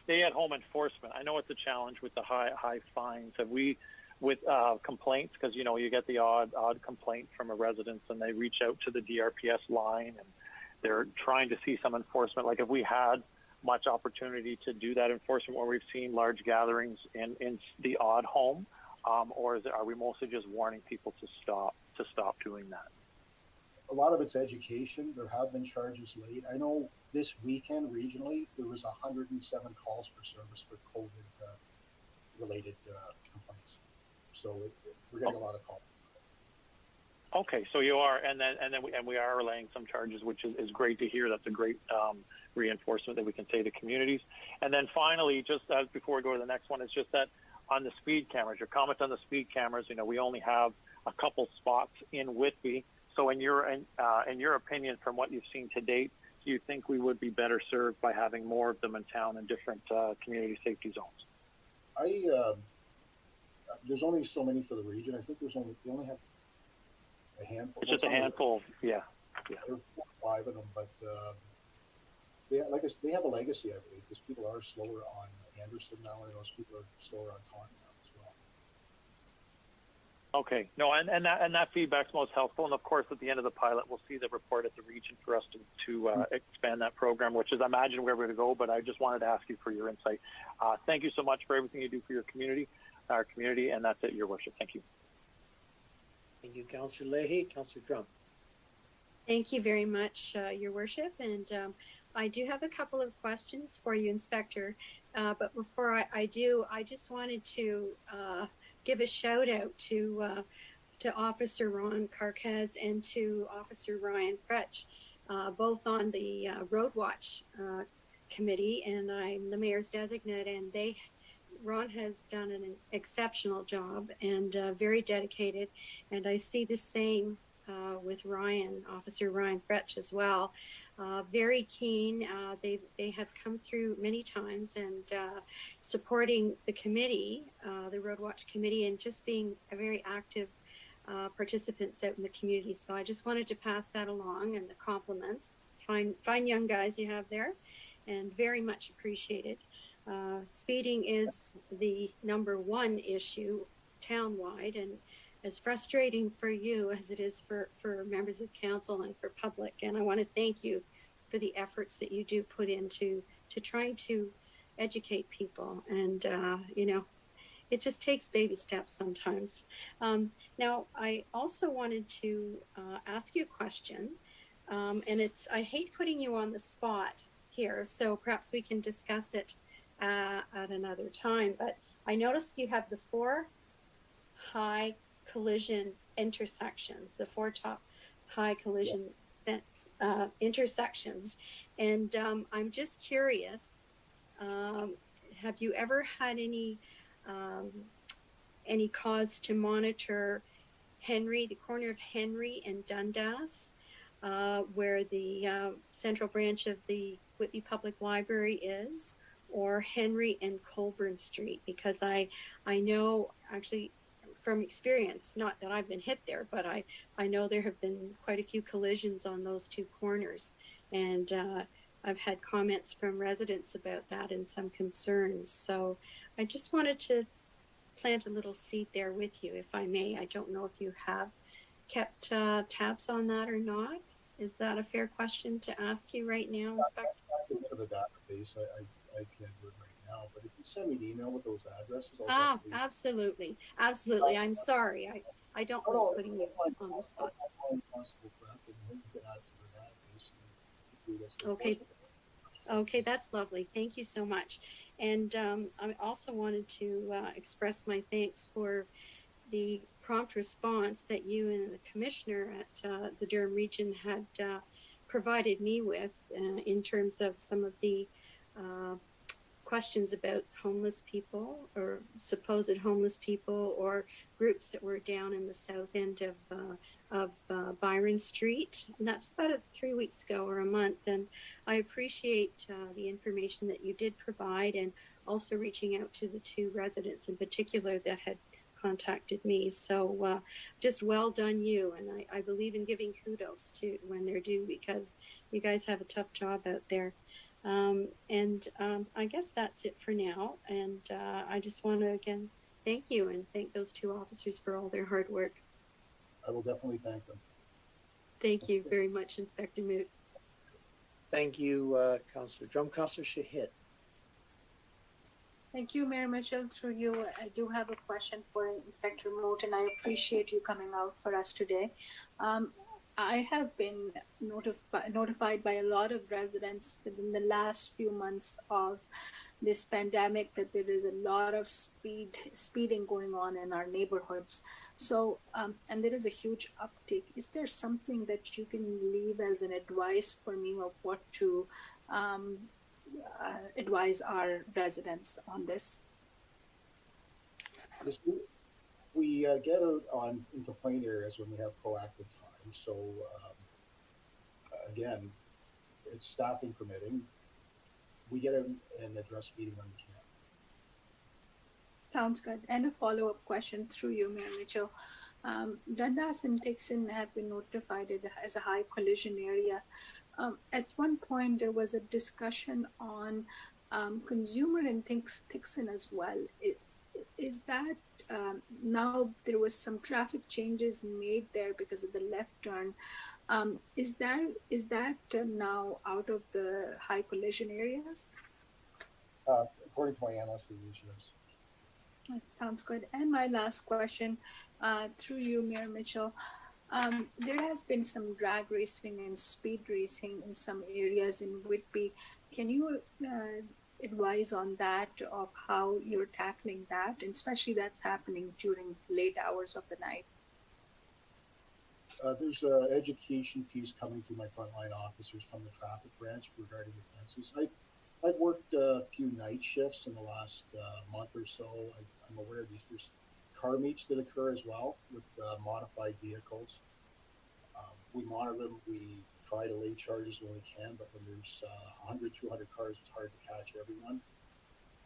stay-at-home enforcement. I know it's a challenge with the high fines. Have we, with complaints, because, you get the odd complaint from a resident, and they reach out to the DRPS line, and they're trying to see some enforcement. Like, have we had much opportunity to do that enforcement where we've seen large gatherings in the odd home, or are we mostly just warning people to stop doing that? A lot of it's education. There have been charges laid. I know this weekend regionally there was 107 calls for service for COVID-related complaints. So we're getting a lot of calls. Okay, so you are, and we are laying some charges, which is great to hear. That's a great reinforcement that we can say to communities. And then finally, just as before we go to the next one, is just that on the speed cameras. Your comment on the speed cameras. We only have a couple spots in Whitby. So in your opinion, from what you've seen to date, do you think we would be better served by having more of them in town in different community safety zones? There's only so many for the region. I think they only have a handful. It's just a handful. Yeah. There are 4 or 5 of them, but they have a legacy, I believe, because people are slower on Anderson now, and those people are slower on Taunton now as well. Okay, no, and that feedback's most helpful, and of course at the end of the pilot we'll see the report at the region for us to expand that program, which is, I imagine, where we're going to go, but I just wanted to ask you for your insight. Thank you so much for everything you do for your community, our community, and that's it, Your Worship. Thank you. Thank you, Councillor Leahy. Councillor Drum. Thank you very much, Your Worship, and I do have a couple of questions for you, Inspector, but before I do, I just wanted to give a shout out to Officer Ron Carquez and to Officer Ryan Fretch, both on the Road Watch committee, and I'm the mayor's designate, and Ron has done an exceptional job and very dedicated, and I see the same with Officer Ryan Fretch as well. Very keen. They have come through many times and supporting the committee, the Road Watch committee, and just being a very active participants out in the community. So I just wanted to pass that along, and the compliments. Fine young guys you have there, and very much appreciated. Speeding is the #1 issue townwide, and as frustrating for you as it is for members of council and for public. And I want to thank you for the efforts that you do put into trying to educate people. And, it just takes baby steps sometimes. Now, I also wanted to ask you a question. And I hate putting you on the spot here, so perhaps we can discuss it at another time. But I noticed you have the 4 high collision intersections, the 4 top high collision intersections. And I'm just curious, have you ever had any cause to monitor Henry, the corner of Henry and Dundas, where the central branch of the Whitby Public Library is, or Henry and Colburn Street? Because I know actually from experience, not that I've been hit there, but I know there have been quite a few collisions on those two corners. And I've had comments from residents about that and some concerns. So I just wanted to plant a little seed there with you, if I may. I don't know if you have kept tabs on that or not. Is that a fair question to ask you right now, Inspector? That's a bit of a database. I can't do it right now, but if you send me an email with those addresses, I'll definitely... Absolutely. Absolutely. I'm sorry. I don't like putting you on the spot. Okay. Okay, that's lovely. Thank you so much. And I also wanted to express my thanks for the prompt response that you and the commissioner at the Durham region had provided me with in terms of some of the questions about homeless people or supposed homeless people or groups that were down in the south end of Byron Street. And that's about 3 weeks ago or a month. And I appreciate the information that you did provide, and also reaching out to the two residents in particular that had contacted me. So just well done you. And I believe in giving kudos to when they're due, because you guys have a tough job out there. I guess that's it for now. And I just want to again thank you and thank those two officers for all their hard work. I will definitely thank them. Thank you very much, Inspector Moot. Thank you, Councillor Drum. Councillor Shahid. Thank you, Mayor Mitchell. Through you, I do have a question for Inspector Moot, and I appreciate you coming out for us today. I have been notified by a lot of residents within the last few months of this pandemic that there is a lot of speeding going on in our neighborhoods. So, and there is a huge uptick. Is there something that you can leave as an advice for me of what to advise our residents on this? We get out in complaint areas when we have proactive time. So again, it's staffing permitting. We get an address meeting when we can. Sounds good. And a follow-up question through you, Mayor Mitchell. Dundas and Dixon have been notified as a high collision area. At one point, there was a discussion on Consumer and Dixon as well. Is that now there was some traffic changes made there because of the left turn? Is that now out of the high collision areas? According to my analyst, it is, yes. That sounds good. And my last question, through you, Mayor Mitchell. There has been some drag racing and speed racing in some areas in Whitby. Can you advise on that, of how you're tackling that, and especially that's happening during late hours of the night? There's education fees coming to my frontline officers from the traffic branch regarding offenses. I've worked a few night shifts in the last month or so. I'm aware of these. There's car meets that occur as well with modified vehicles. We monitor them. We try to lay charges when we can, but when there's 100, 200 cars, it's hard to catch everyone.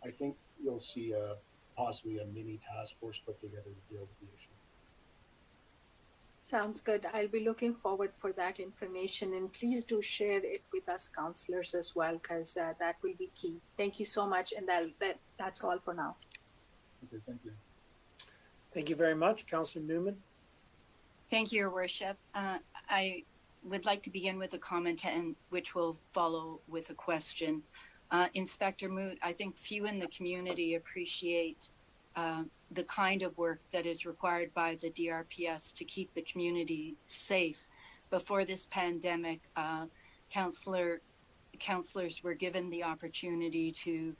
I think you'll see possibly a mini task force put together to deal with the issue. Sounds good. I'll be looking forward for that information, and please do share it with us councillors as well, because that will be key. Thank you so much, and that's all for now. Okay, thank you. Thank you very much, Councillor Newman. Thank you, Your Worship. I would like to begin with a comment, and which will follow with a question. Inspector Moot, I think few in the community appreciate the kind of work that is required by the DRPS to keep the community safe. Before this pandemic, councillors were given the opportunity to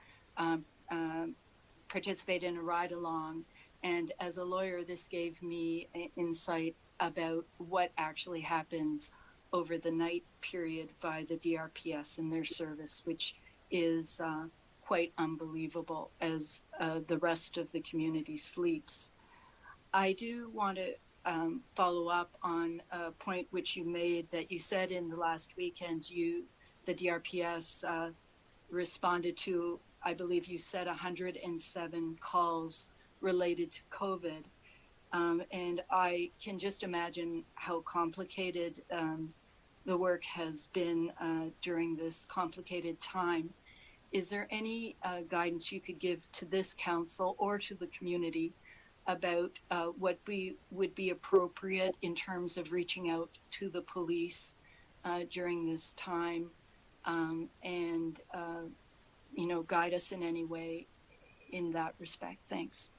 participate in a ride-along, and as a lawyer, this gave me insight about what actually happens over the night period by the DRPS and their service, which is quite unbelievable as the rest of the community sleeps. I do want to follow up on a point which you made, that you said in the last weekend, the DRPS responded to, I believe you said 107 calls related to COVID. And I can just imagine how complicated the work has been during this complicated time. Is there any guidance you could give to this council or to the community about what would be appropriate in terms of reaching out to the police during this time, and guide us in any way in that respect? Thanks.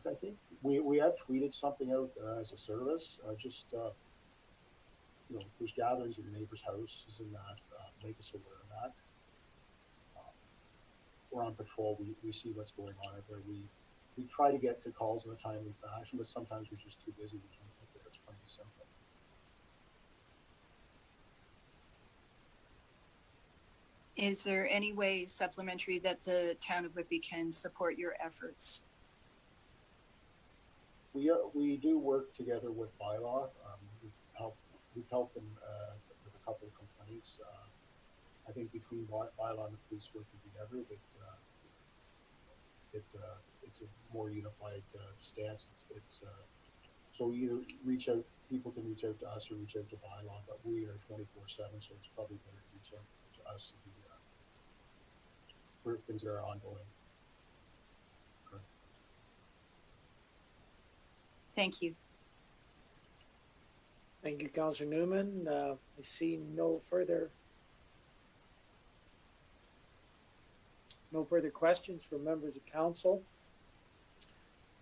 I think we have tweeted something out as a service. If there's gatherings at your neighbor's houses and that, make us aware of that. We're on patrol. We see what's going on out there. We try to get to calls in a timely fashion, but sometimes we're just too busy. We can't get there. It's plain and simple. Is there any way supplementary that the town of Whitby can support your efforts? We do work together with Bylaw. We've helped them with a couple of complaints. I think between Bylaw and the police working together, it's a more unified stance. So either people can reach out to us or reach out to Bylaw, but we are 24/7, so it's probably better to reach out to us for things that are ongoing. Thank you. Thank you, Councillor Newman. I see no further questions from members of council.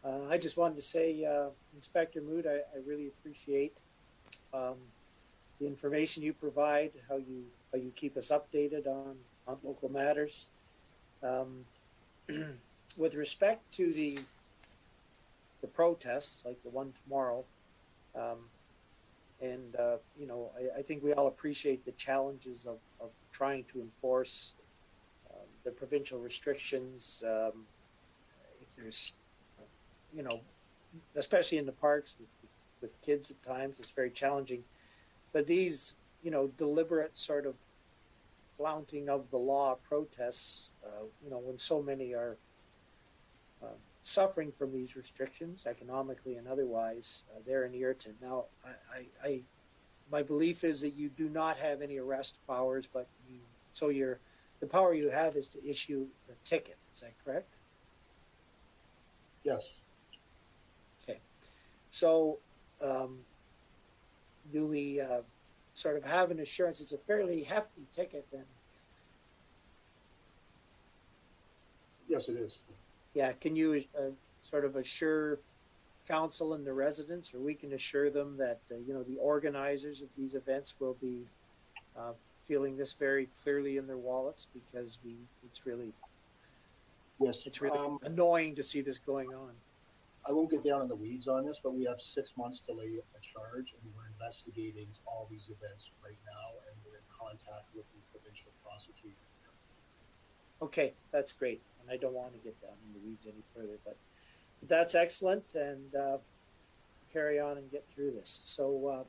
I just wanted to say, Inspector Mood, I really appreciate the information you provide, how you keep us updated on local matters. With respect to the protests, like the one tomorrow, I think we all appreciate the challenges of trying to enforce the provincial restrictions. If there's, especially in the parks with kids at times, it's very challenging. But these, deliberate sort of flaunting of the law protests, when so many are suffering from these restrictions, economically and otherwise, they're an irritant. Now, my belief is that you do not have any arrest powers, but the power you have is to issue the ticket. Is that correct? Yes. Okay. So, do we sort of have an assurance? It's a fairly hefty ticket, then. Yes, it is. Yeah, can you sort of assure council and the residents, or we can assure them that the organizers of these events will be feeling this very clearly in their wallets, because it's really annoying to see this going on. I won't get down in the weeds on this, but we have 6 months to lay a charge, and we're investigating all these events right now, and we're in contact with the provincial prosecutor. Okay, that's great. And I don't want to get down in the weeds any further, but that's excellent, and carry on and get through this. So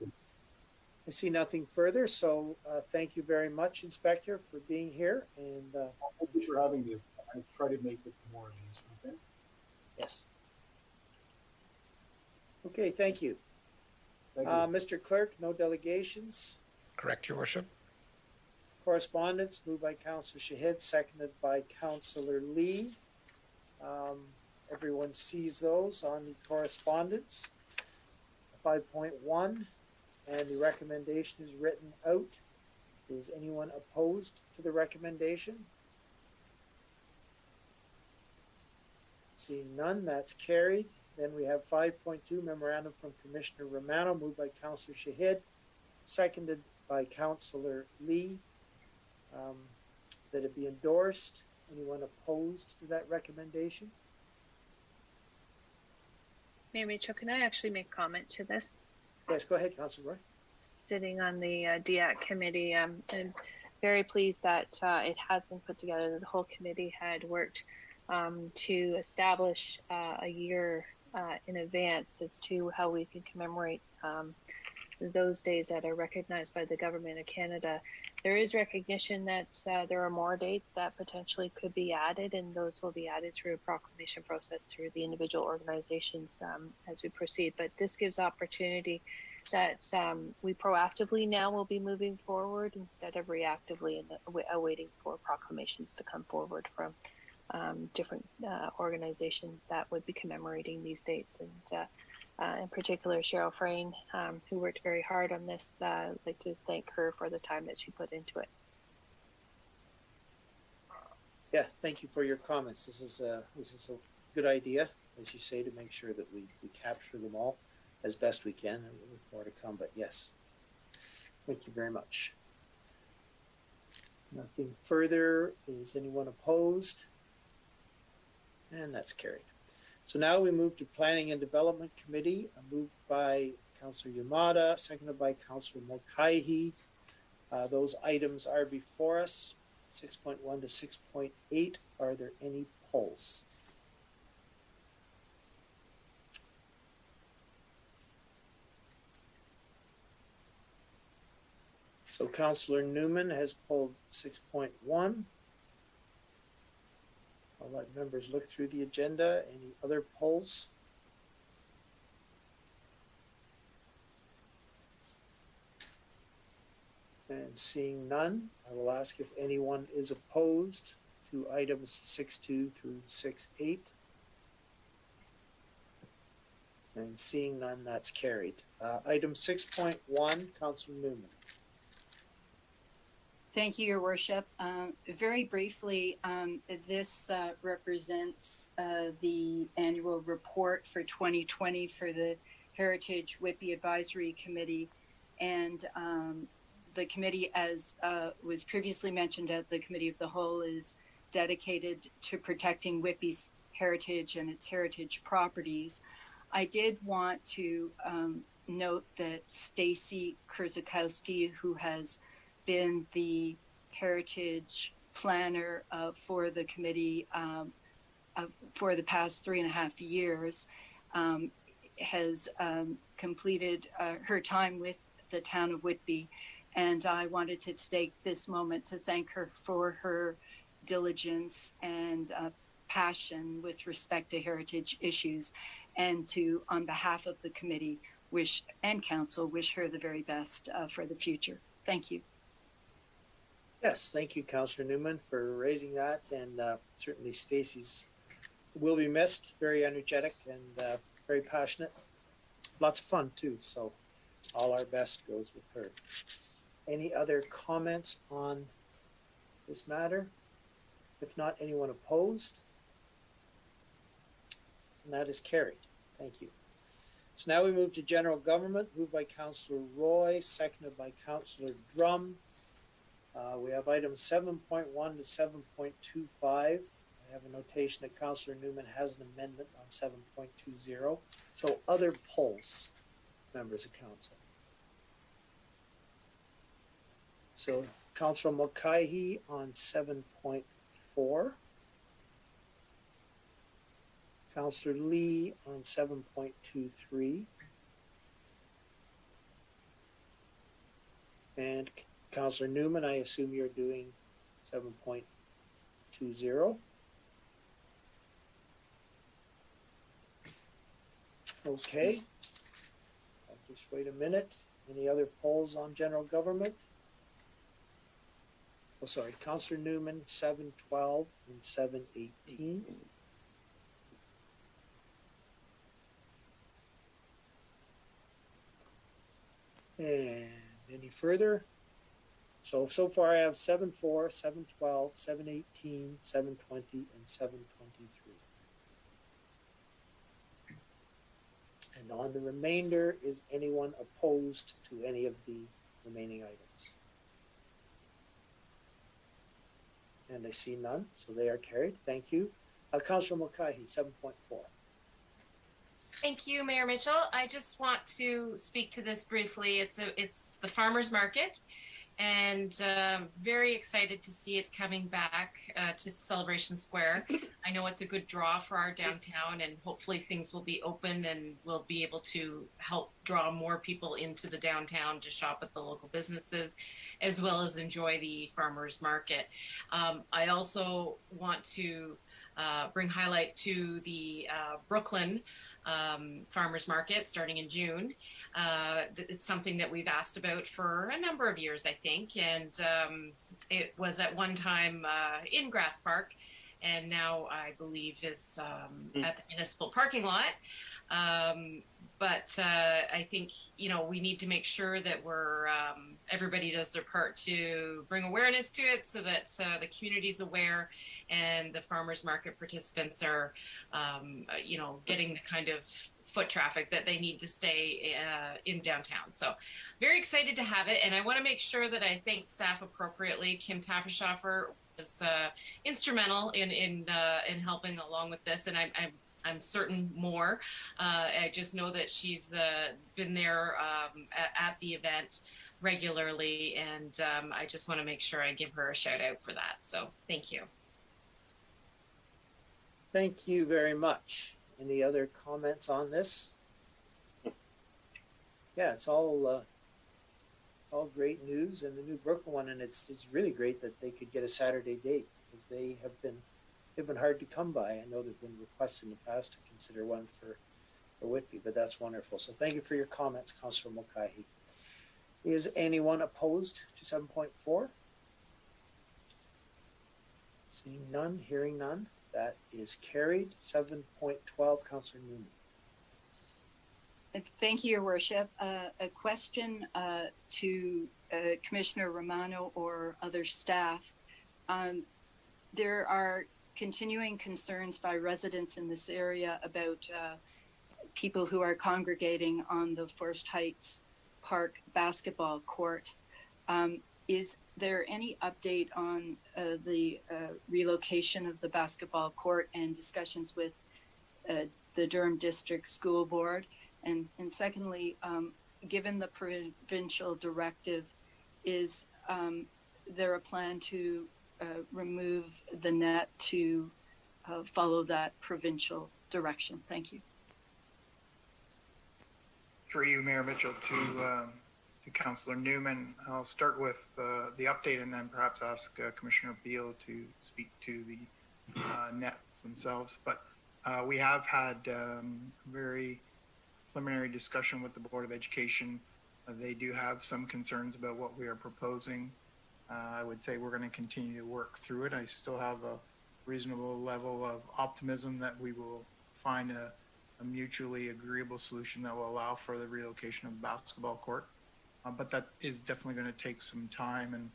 I see nothing further. So thank you very much, Inspector, for being here. And thank you for having me. I try to make it more easy. Okay. Yes. Okay, thank you. Thank you. Mr. Clerk, no delegations. Correct, Your Worship. Correspondence moved by Councillor Shahid, seconded by Councillor Lee. Everyone sees those on the correspondence. 5.1, and the recommendation is written out. Is anyone opposed to the recommendation? Seeing none, that's carried. Then we have 5.2, memorandum from Commissioner Romano, moved by Councillor Shahid, seconded by Councillor Lee, that it be endorsed. Anyone opposed to that recommendation? Mayor Mitchell, can I actually make comment to this? Yes, go ahead, Councillor Roy. sitting on the DIAC committee. I'm very pleased that it has been put together. The whole committee had worked to establish a year in advance as to how we can commemorate those days that are recognized by the government of Canada. There is recognition that there are more dates that potentially could be added, and those will be added through a proclamation process through the individual organizations as we proceed. But this gives opportunity that we proactively now will be moving forward instead of reactively awaiting for proclamations to come forward from different organizations that would be commemorating these dates. And in particular, Cheryl Frayne, who worked very hard on this. I'd like to thank her for the time that she put into it. Yeah, thank you for your comments. This is a good idea, as you say, to make sure that we capture them all as best we can, and with more to come. But yes, thank you very much. Nothing further. Is anyone opposed? And that's carried. So now we move to Planning and Development Committee, moved by Councillor Yamada, seconded by Councillor Mulcahy. Those items are before us, 6.1 to 6.8. Are there any polls? So Councillor Newman has pulled 6.1. I'll let members look through the agenda. Any other polls? And seeing none, I will ask if anyone is opposed to items 6.2 through 6.8. And seeing none, that's carried. Item 6.1, Councillor Newman. Thank you, Your Worship. Very briefly, this represents the annual report for 2020 for the Heritage Whitby Advisory Committee. And the committee, as was previously mentioned at the Committee of the Whole, is dedicated to protecting Whitby's heritage and its heritage properties. I did want to note that Stacy Kurzakowski, who has been the heritage planner for the committee for the past 3.5 years, has completed her time with the town of Whitby. And I wanted to take this moment to thank her for her diligence and passion with respect to heritage issues, and to, on behalf of the committee and council, wish her the very best for the future. Thank you. Yes, thank you, Councillor Newman, for raising that. And certainly Stacey's will be missed. Very energetic and very passionate. Lots of fun too. So all our best goes with her. Any other comments on this matter? If not, anyone opposed? And that is carried. Thank you. So now we move to general government, moved by Councillor Roy, seconded by Councillor Drum. We have items 7.1 to 7.25. I have a notation that Councillor Newman has an amendment on 7.20. So other polls, members of council. So Councillor Mulcahy on 7.4. Councillor Lee on 7.23. And Councillor Newman, I assume you're doing 7.20. Okay. I'll just wait a minute. Any other polls on general government? Oh, sorry. Councillor Newman, 7.12 and 7.18. And any further? So far I have 7.4, 7.12, 7.18, 7.20, and 7.23. And on the remainder, is anyone opposed to any of the remaining items? And I see none, so they are carried. Thank you. Councillor Mulcahy, 7.4. Thank you, Mayor Mitchell. I just want to speak to this briefly. It's the farmers market, and very excited to see it coming back to Celebration Square. I know it's a good draw for our downtown, and hopefully things will be open and we'll be able to help draw more people into the downtown to shop at the local businesses, as well as enjoy the farmers market. I also want to bring highlight to the Brooklyn farmers market starting in June. It's something that we've asked about for a number of years, I think, and it was at one time in Grass Park, and now I believe is at the municipal parking lot. But I think, you know, we need to make sure that we're everybody does their part to bring awareness to it, so that the community's aware and the farmers market participants are, you know, getting the kind of foot traffic that they need to stay in downtown. So very excited to have it, and I want to make sure that I thank staff appropriately. Kim Taffeschoffer was instrumental in helping along with this, and I'm certain more. I just know that she's been there at the event regularly, and I just want to make sure I give her a shout out for that. So thank you. Thank you very much. Any other comments on this? Yeah, it's all great news, and the new Brooklyn one, and it's really great that they could get a Saturday date, because they've been hard to come by. I know there've been requests in the past to consider one for Whitby, but that's wonderful. So thank you for your comments, Councillor Mulcahy. Is anyone opposed to 7.4? Seeing none, hearing none, that is carried. 7.12, Councillor Newman. Thank you, Your Worship. A question to Commissioner Romano or other staff. There are continuing concerns by residents in this area about people who are congregating on the Forest Heights Park basketball court. Is there any update on the relocation of the basketball court and discussions with the Durham District School Board? And secondly, given the provincial directive, is there a plan to remove the net to follow that provincial direction? Thank you. Through you, Mayor Mitchell, to Councillor Newman. I'll start with the update and then perhaps ask Commissioner Beal to speak to the nets themselves. But we have had very preliminary discussion with the Board of Education. They do have some concerns about what we are proposing. I would say we're going to continue to work through it. I still have a reasonable level of optimism that we will find a mutually agreeable solution that will allow for the relocation of the basketball court. But that is definitely going to take some time, and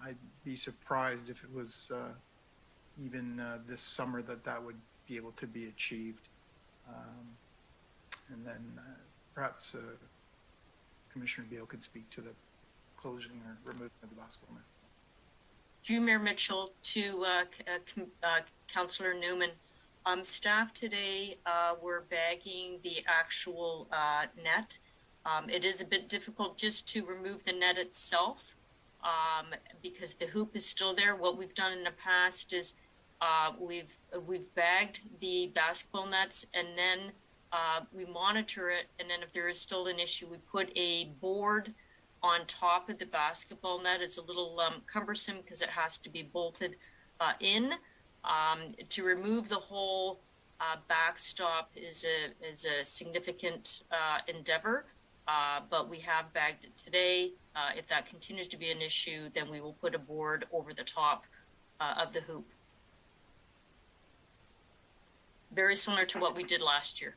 I'd be surprised if it was even this summer that would be able to be achieved. And then perhaps Commissioner Beal could speak to the closing or removing of the basketball nets. Through Mayor Mitchell to Councillor Newman. Staff today were bagging the actual net. It is a bit difficult just to remove the net itself because the hoop is still there. What we've done in the past is we've bagged the basketball nets, and then we monitor it, and then if there is still an issue, we put a board on top of the basketball net. It's a little cumbersome because it has to be bolted in. To remove the whole backstop is a significant endeavor, but we have bagged it today. If that continues to be an issue, then we will put a board over the top of the hoop. Very similar to what we did last year.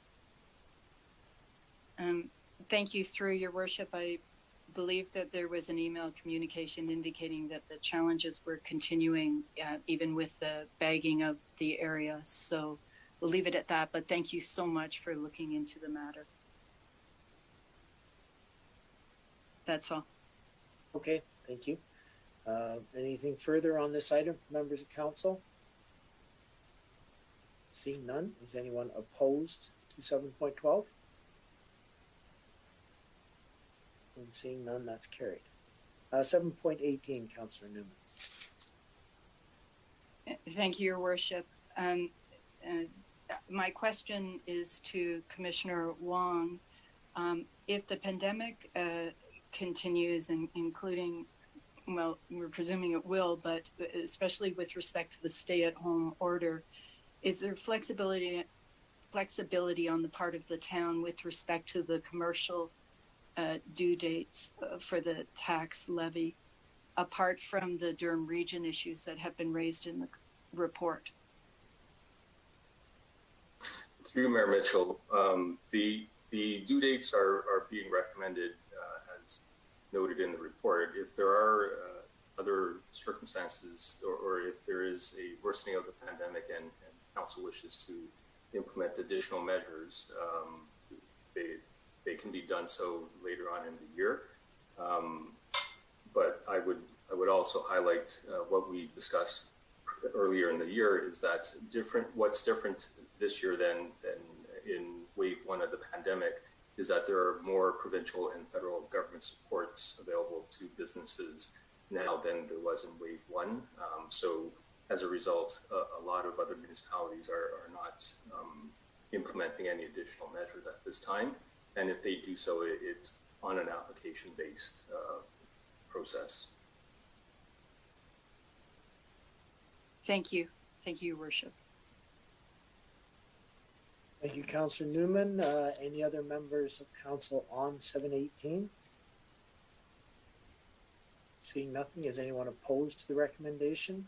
Thank you. Through your worship, I believe that there was an email communication indicating that the challenges were continuing even with the bagging of the area. So we'll leave it at that, but thank you so much for looking into the matter. That's all. Okay, thank you. Anything further on this item from members of council? Seeing none, is anyone opposed to 7.12? And seeing none, that's carried. 7.18, Councillor Newman. Thank you, Your Worship. My question is to Commissioner Wong. If the pandemic continues, including, well, we're presuming it will, but especially with respect to the stay-at-home order, is there flexibility on the part of the town with respect to the commercial due dates for the tax levy, apart from the Durham Region issues that have been raised in the report? Through Mayor Mitchell, the due dates are being recommended as noted in the report. If there are other circumstances or if there is a worsening of the pandemic and council wishes to implement additional measures, they can be done so later on in the year. But I would also highlight what we discussed earlier in the year is that what's different this year than in wave one of the pandemic is that there are more provincial and federal government supports available to businesses now than there was in wave one. So as a result, a lot of other municipalities are not implementing any additional measures at this time. And if they do so, it's on an application-based process. Thank you. Thank you, Your Worship. Thank you, Councillor Newman. Any other members of council on 718? Seeing nothing, is anyone opposed to the recommendation?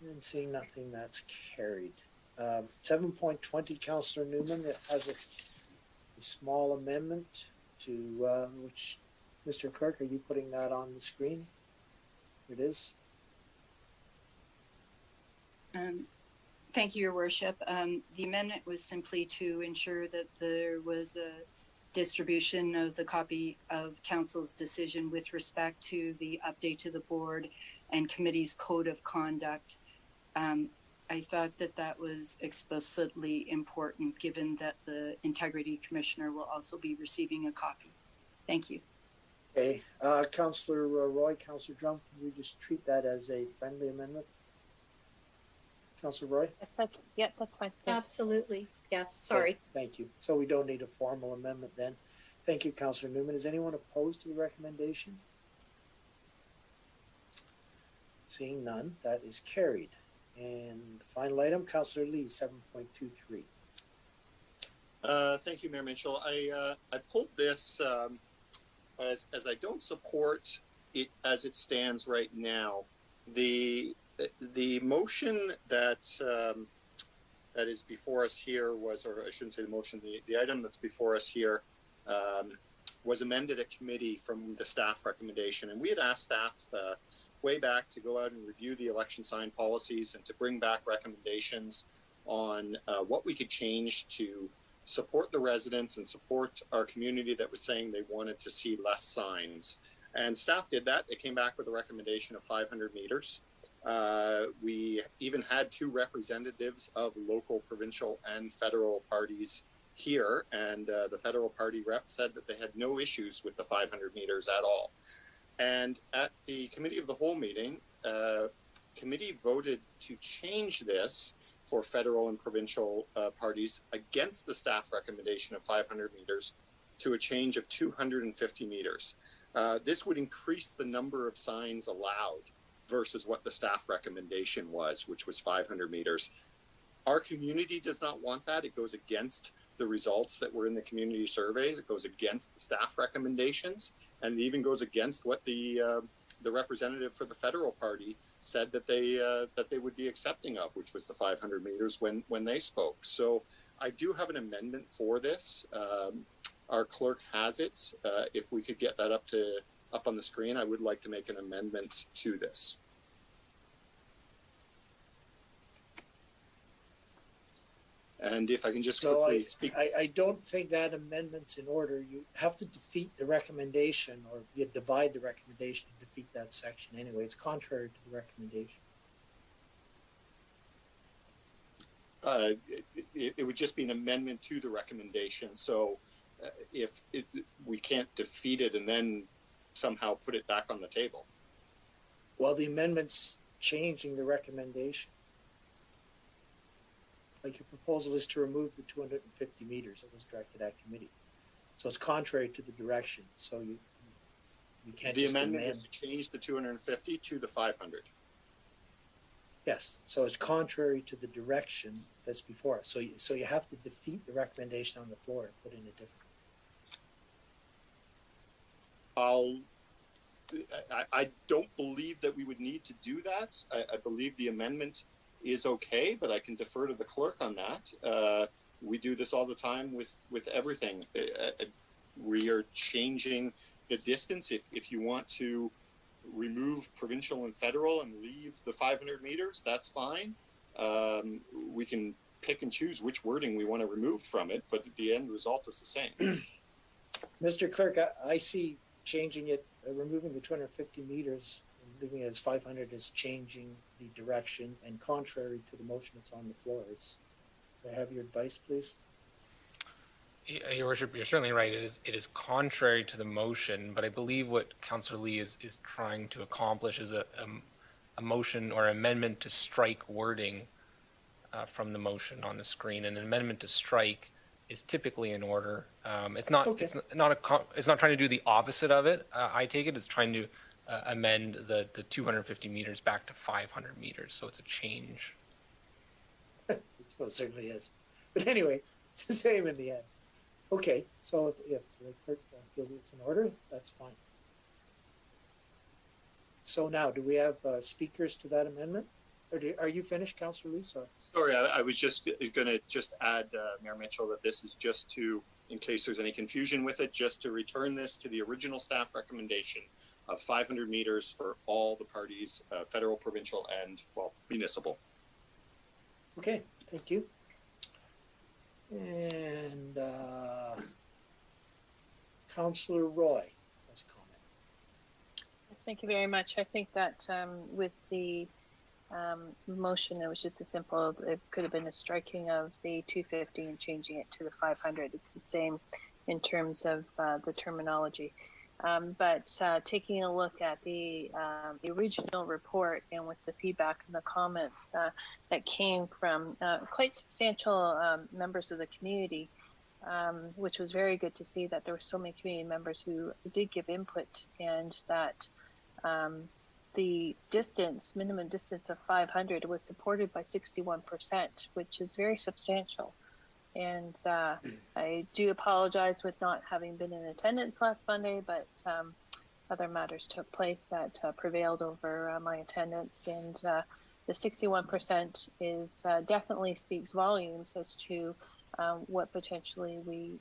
And seeing nothing, that's carried. 7.20, Councillor Newman, that has a small amendment to which, Mr. Clerk, are you putting that on the screen? It is. Thank you, Your Worship. The amendment was simply to ensure that there was a distribution of the copy of Council's decision with respect to the update to the board and committee's code of conduct. I thought that was explicitly important given that the Integrity Commissioner will also be receiving a copy. Thank you. Okay, Councillor Roy, Councillor Drum, can we just treat that as a friendly amendment? Councillor Roy? Yes, that's fine. Yeah. Absolutely. Yes, sorry. Okay, thank you. So we don't need a formal amendment then. Thank you, Councillor Newman. Is anyone opposed to the recommendation? Seeing none, that is carried. And the final item, Councillor Lee, 7.23. Thank you, Mayor Mitchell. I pulled this as I don't support it as it stands right now. The motion that is before us here was, or I shouldn't say the motion, the item that's before us here was amended at committee from the staff recommendation, and we had asked staff way back to go out and review the election sign policies and to bring back recommendations on what we could change to support the residents and support our community that was saying they wanted to see less signs. And staff did that. They came back with a recommendation of 500 meters. We even had two representatives of local, provincial, and federal parties here, and the federal party rep said that they had no issues with the 500 meters at all. And at the committee of the whole meeting, committee voted to change this for federal and provincial parties against the staff recommendation of 500 meters to a change of 250 meters. This would increase the number of signs allowed versus what the staff recommendation was, which was 500 meters. Our community does not want that. It goes against the results that were in the community surveys. It goes against the staff recommendations, and it even goes against what the representative for the federal party said that they would be accepting of, which was the 500 meters when they spoke. So I do have an amendment for this. Our clerk has it. If we could get that up on the screen, I would like to make an amendment to this. And if I can just quickly speak. I don't think that amendment's in order. You have to defeat the recommendation, or you divide the recommendation to defeat that section anyway. It's contrary to the recommendation. it would just be an amendment to the recommendation. So if we can't defeat it and then somehow put it back on the table. Well, the amendment's changing the recommendation. Like your proposal is to remove the 250 meters that was directed at committee. So it's contrary to the direction. So you can't just amend. The amendment is to change the 250 to the 500. Yes. So it's contrary to the direction that's before us. So you have to defeat the recommendation on the floor and put in a different. I don't believe that we would need to do that. I believe the amendment is okay, but I can defer to the clerk on that. We do this all the time with everything. We are changing the distance. If you want to remove provincial and federal and leave the 500 meters, that's fine. We can pick and choose which wording we want to remove from it, but the end result is the same. Mr. Clerk, I see changing it, removing the 250 meters and leaving it as 500 is changing the direction and contrary to the motion that's on the floor. Can I have your advice, please? Your Worship, you're certainly right. It is contrary to the motion, but I believe what Councillor Lee is trying to accomplish is a motion or amendment to strike wording from the motion on the screen. And an amendment to strike is typically in order. It's not. Okay. It's not trying to do the opposite of it. I take it. It's trying to amend the 250 meters back to 500 meters. So it's a change. Well, it certainly is. But anyway, it's the same in the end. Okay, so if the clerk feels it's in order, that's fine. So now, do we have speakers to that amendment? Or are you finished, Councillor Lee? Sorry, I was just going to add, Mayor Mitchell, that this is just to, in case there's any confusion with it, just to return this to the original staff recommendation of 500 meters for all the parties, federal, provincial, and, well, municipal. Okay, thank you. And Councillor Roy has a comment. Yes, thank you very much. I think that with the motion, it was just a simple, it could have been a striking of the 250 and changing it to the 500. It's the same in terms of the terminology. But taking a look at the original report and with the feedback and the comments that came from quite substantial members of the community, which was very good to see that there were so many community members who did give input, and that the minimum distance of 500 was supported by 61%, which is very substantial. And I do apologize with not having been in attendance last Monday, but other matters took place that prevailed over my attendance. And the 61% is definitely speaks volumes as to what potentially we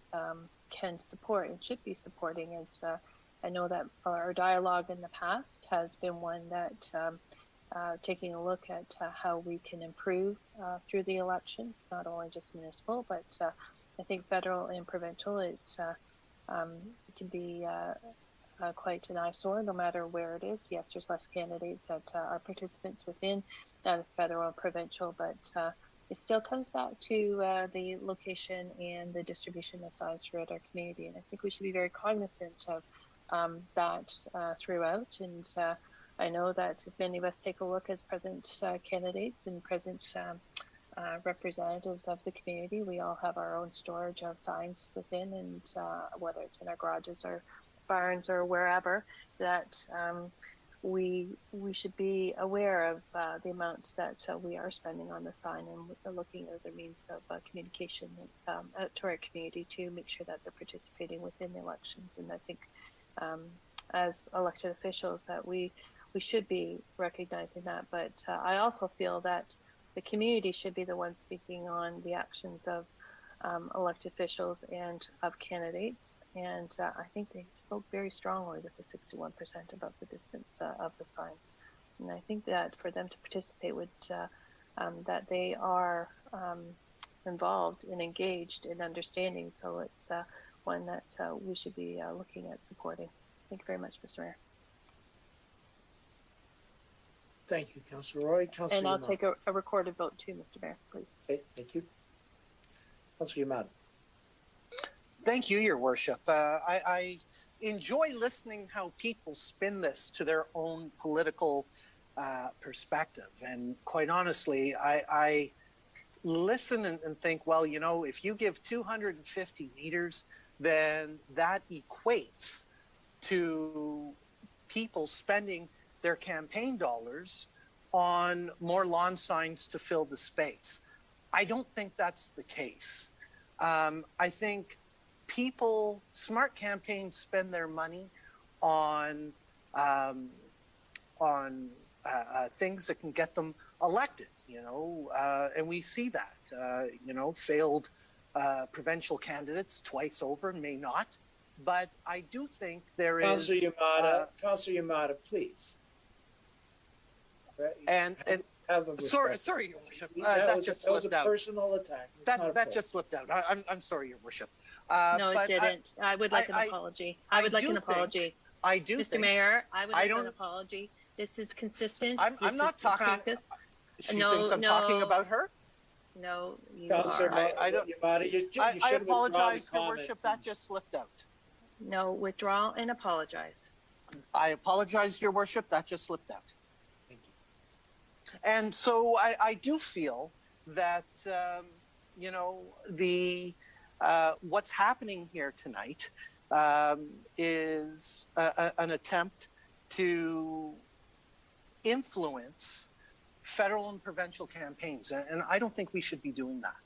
can support and should be supporting. As I know that our dialogue in the past has been one that taking a look at how we can improve through the elections, not only just municipal, but I think federal and provincial, it can be quite an eyesore no matter where it is. Yes, there's less candidates that are participants within federal and provincial, but it still comes back to the location and the distribution of signs throughout our community. And I think we should be very cognizant of that throughout. And I know that if many of us take a look as present candidates and present representatives of the community, we all have our own storage of signs within, and whether it's in our garages or barns or wherever, that we should be aware of the amounts that we are spending on the sign, and looking at other means of communication to our community to make sure that they're participating within the elections. And I think as elected officials that we should be recognizing that, but I also feel that the community should be the one speaking on the actions of elected officials and of candidates. And I think they spoke very strongly with the 61% about the distance of the signs. And I think that for them to participate would, that they are involved and engaged in understanding. So it's one that we should be looking at supporting. Thank you very much, Mr. Mayor. Thank you, Councillor Roy. Councillor And I'll Yamada. take a recorded vote too, Mr. Mayor, please. Okay, thank you. Councillor Yamada. Thank you, Your Worship. I enjoy listening how people spin this to their own political perspective. And quite honestly, I listen and think, well, you know, if you give 250 meters, then that equates to people spending their campaign dollars on more lawn signs to fill the space. I don't think that's the case. I think smart campaigns spend their money on things that can get them elected, you know, and we see that, you know, failed provincial candidates twice over may not, but I do think there is. Councillor Yamada, please. And sorry, Your Worship. That just slipped out. That was a personal attack. That just slipped out. I'm sorry, Your Worship. No, it didn't. I would like an apology. I would like an apology. I do, Mr. Mayor. I would like an apology. This is consistent. I'm not talking. Practice. She thinks I'm talking about her. No, you Councillor are. I apologize, Your Worship. That just slipped out. No, withdraw and apologize. I apologize, Your Worship. That just slipped out. Thank you. And so I do feel that you know, the what's happening here tonight is an attempt to influence federal and provincial campaigns. And I don't think we should be doing that.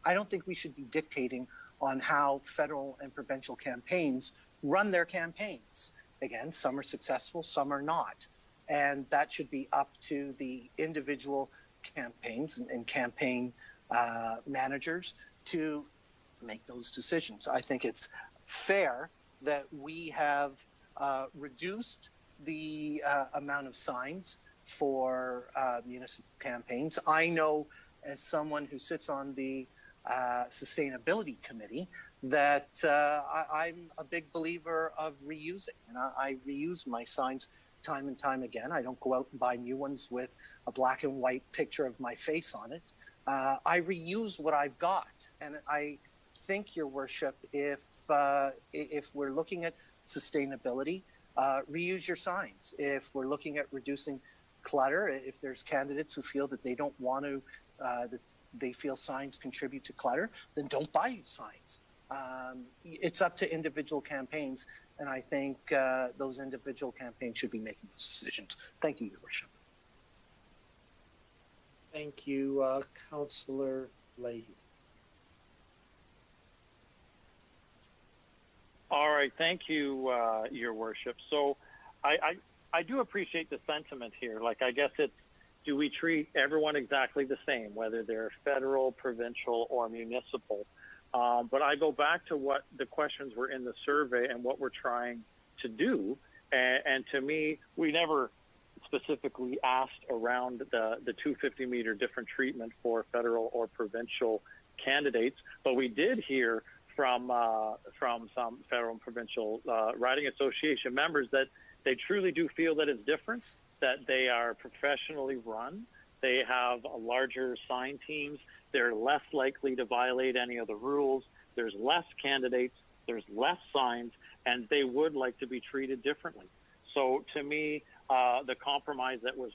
I don't think we should be dictating on how federal and provincial campaigns run their campaigns. Again, some are successful, some are not. And that should be up to the individual campaigns and campaign managers to make those decisions. I think it's fair that we have reduced the amount of signs for municipal campaigns. I know, as someone who sits on the sustainability committee, that I'm a big believer of reusing, and I reuse my signs time and time again. I don't go out and buy new ones with a black and white picture of my face on it. I reuse what I've got, and I think, Your Worship, if we're looking at sustainability, reuse your signs. If we're looking at reducing clutter, if there's candidates who feel that they don't want to, that they feel signs contribute to clutter, then don't buy signs. It's up to individual campaigns, and I think those individual campaigns should be making those decisions. Thank you, Your Worship. Thank you, Councillor Leahy. All right, thank you, Your Worship. So I do appreciate the sentiment here. Like, I guess it's, do we treat everyone exactly the same, whether they're federal, provincial, or municipal? But I go back to what the questions were in the survey and what we're trying to do. And to me, we never specifically asked around the 250-meter different treatment for federal or provincial candidates, but we did hear from some federal and provincial riding association members that they truly do feel that it's different, that they are professionally run, they have a larger sign teams, they're less likely to violate any of the rules, there's less candidates, there's less signs, and they would like to be treated differently. So to me, the compromise that was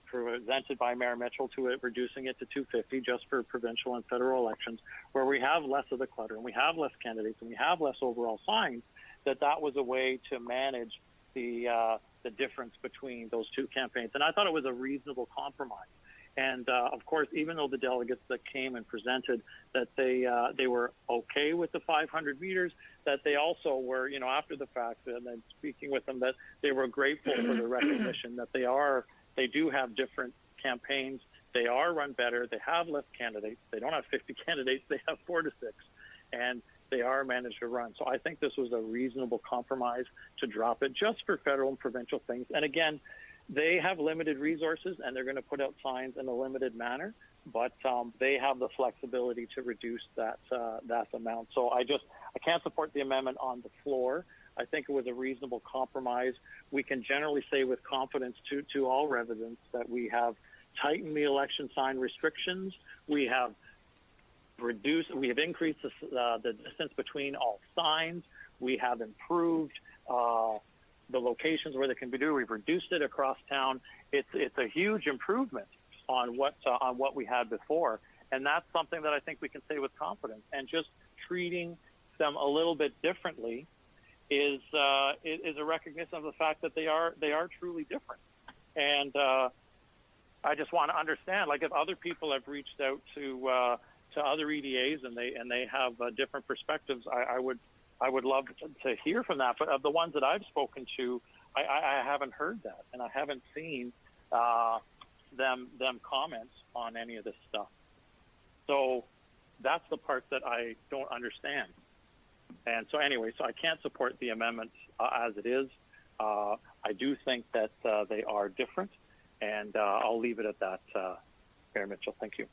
presented by Mayor Mitchell to it, reducing it to 250 just for provincial and federal elections, where we have less of the clutter and we have less candidates and we have less overall signs, that was a way to manage the difference between those two campaigns. And I thought it was a reasonable compromise. And of course, even though the delegates that came and presented that they were okay with the 500 meters, that they also were, you know, after the fact, and then speaking with them, that they were grateful for the recognition that they do have different campaigns. They are run better. They have less candidates. They don't have 50 candidates. They have 4 to 6, and they are managed to run. So I think this was a reasonable compromise to drop it just for federal and provincial things. And again, they have limited resources and they're going to put out signs in a limited manner, but they have the flexibility to reduce that amount. So I can't support the amendment on the floor. I think it was a reasonable compromise. We can generally say with confidence to all residents that we have tightened the election sign restrictions. We have increased the distance between all signs. We have improved the locations where they can be done. We've reduced it across town. It's a huge improvement on what we had before, and that's something that I think we can say with confidence. And just treating them a little bit differently is a recognition of the fact that they are truly different. And I just want to understand, like, if other people have reached out to other EDAs and they have different perspectives, I would love to hear from that. But of the ones that I've spoken to, I haven't heard that, and I haven't seen them comment on any of this stuff. So that's the part that I don't understand. And so anyway, so I can't support the amendment as it is. I do think that they are different, and I'll leave it at that, Mayor Mitchell. Thank you.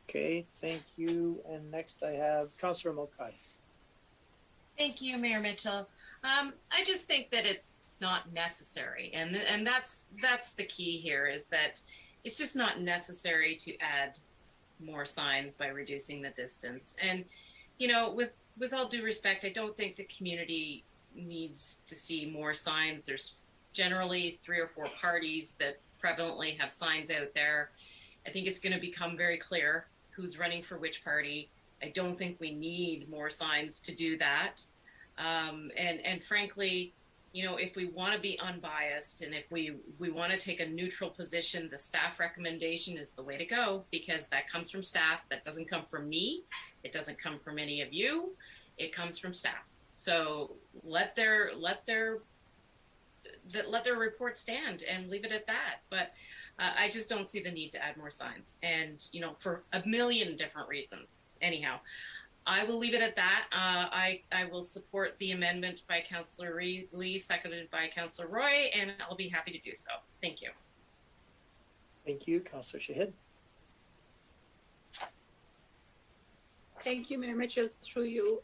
Okay, thank you. And next I have Councillor Mulcahy. Thank you, Mayor Mitchell. I just think that it's not necessary, and that's the key here, is that it's just not necessary to add more signs by reducing the distance. And you know, with all due respect, I don't think the community needs to see more signs. There's generally 3 or 4 parties that prevalently have signs out there. I think it's going to become very clear who's running for which party. I don't think we need more signs to do that. And frankly, you know, if we want to be unbiased and if we want to take a neutral position, the staff recommendation is the way to go, because that comes from staff. That doesn't come from me. It doesn't come from any of you. It comes from staff. So let their report stand and leave it at that. But I just don't see the need to add more signs, and you know, for a million different reasons. Anyhow, I will leave it at that. I will support the amendment by Councillor Lee, seconded by Councillor Roy, and I'll be happy to do so. Thank you. Thank you, Councillor Shahid. Thank you, Mayor Mitchell, through you.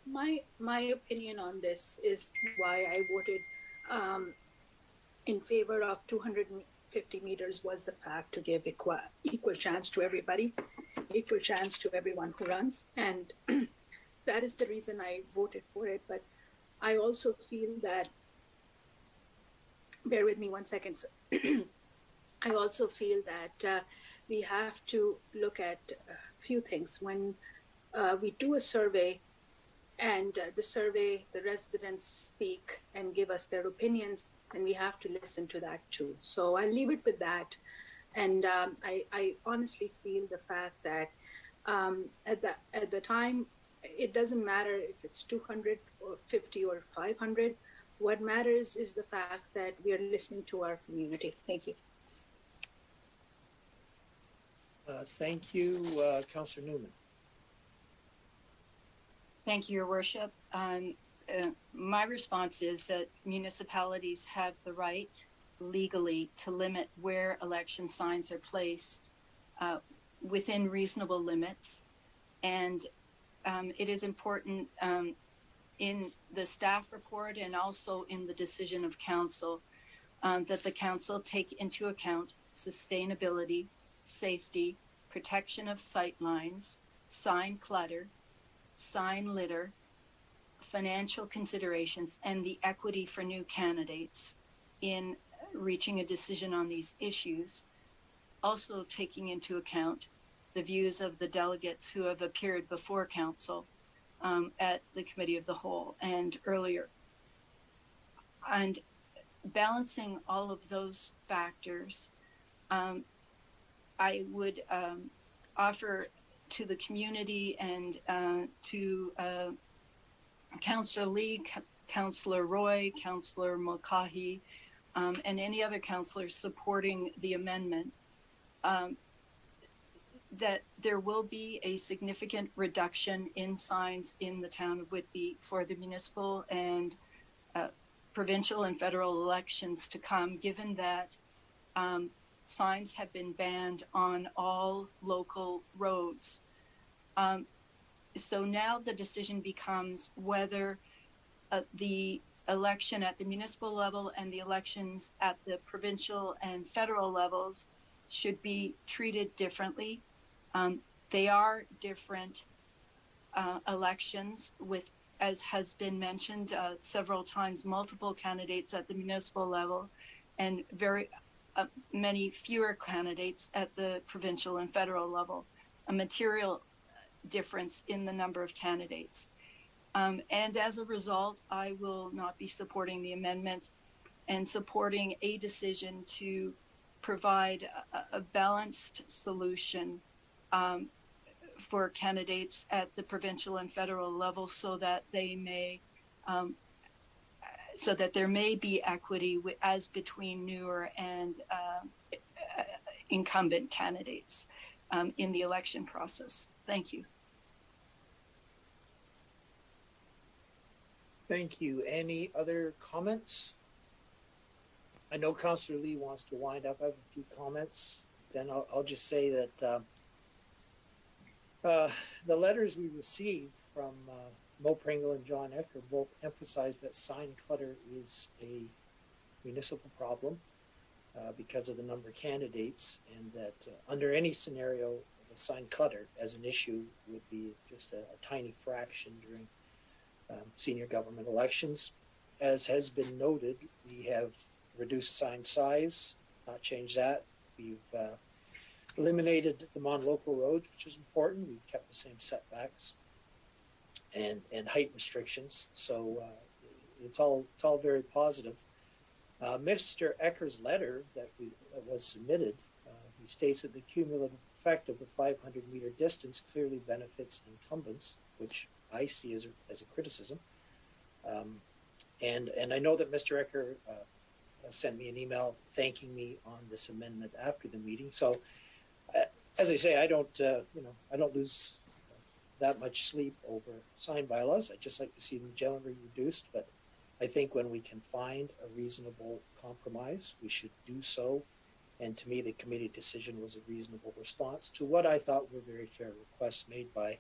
My opinion on this is why I voted in favor of 250 meters was the fact to give equal chance to everybody, equal chance to everyone who runs. And that is the reason I voted for it. But I also feel that, bear with me 1 second. I also feel that we have to look at a few things. When we do a survey, and the residents speak and give us their opinions, and we have to listen to that too. So I leave it with that. And I honestly feel the fact that at the time, it doesn't matter if it's 200 or 50 or 500. What matters is the fact that we are listening to our community. Thank you. Thank you, Councillor Newman. Thank you, Your Worship. My response is that municipalities have the right legally to limit where election signs are placed within reasonable limits. And it is important in the staff report and also in the decision of council that the council take into account sustainability, safety, protection of sight lines, sign clutter, sign litter, financial considerations, and the equity for new candidates in reaching a decision on these issues. Also taking into account the views of the delegates who have appeared before council at the Committee of the Whole and earlier. And balancing all of those factors, I would offer to the community and to Councillor Lee, Councillor Roy, Councillor Mulcahy, and any other councillors supporting the amendment, that there will be a significant reduction in signs in the town of Whitby for the municipal and provincial and federal elections to come, given that signs have been banned on all local roads. so now the decision becomes whether the election at the municipal level and the elections at the provincial and federal levels should be treated differently. They are different elections with, as has been mentioned several times, multiple candidates at the municipal level and very many fewer candidates at the provincial and federal level, a material difference in the number of candidates. And as a result, I will not be supporting the amendment and supporting a decision to provide a balanced solution for candidates at the provincial and federal level so that they may so that there may be equity as between newer and incumbent candidates in the election process. Thank you. Thank you. Any other comments? I know Councillor Lee wants to wind up. I have a few comments. Then I'll just say that the letters we received from Mo Pringle and John Ecker both emphasize that sign clutter is a municipal problem because of the number of candidates, and that under any scenario, the sign clutter as an issue would be just a tiny fraction during senior government elections. As has been noted, we have reduced sign size, not changed that. We've eliminated them on local roads, which is important. We've kept the same setbacks and height restrictions. So it's all very positive. Mr. Ecker's letter that was submitted, he states that the cumulative effect of the 500-meter distance clearly benefits incumbents, which I see as a criticism. And I know that Mr. Ecker sent me an email thanking me on this amendment after the meeting. So, as I say, I don't lose that much sleep over sign bylaws. I'd just like to see them generally reduced, but I think when we can find a reasonable compromise, we should do so. And to me, the committee decision was a reasonable response to what I thought were very fair requests made by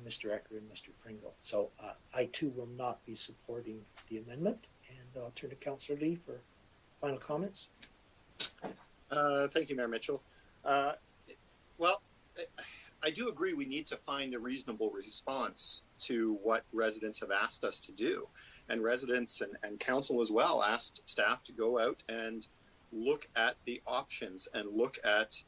Mr. Ecker and Mr. Pringle. So I too will not be supporting the amendment, and I'll turn to Councillor Lee for final comments. Thank you, Mayor Mitchell. Well, I do agree we need to find a reasonable response to what residents have asked us to do. And residents and council as well asked staff to go out and look at the options and look at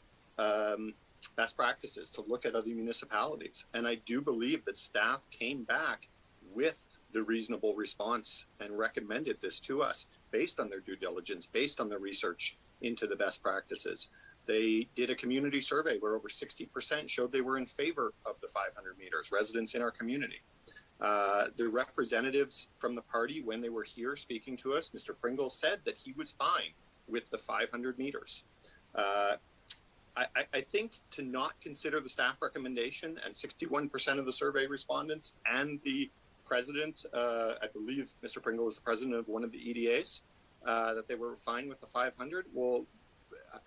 best practices, to look at other municipalities. And I do believe that staff came back with the reasonable response and recommended this to us based on their due diligence, based on their research into the best practices. They did a community survey where over 60% showed they were in favor of the 500 meters, residents in our community. The representatives from the party, when they were here speaking to us, Mr. Pringle said that he was fine with the 500 meters. I think to not consider the staff recommendation, and 61% of the survey respondents and the president, I believe Mr. Pringle is the president of one of the EDAs, that they were fine with the 500. Well,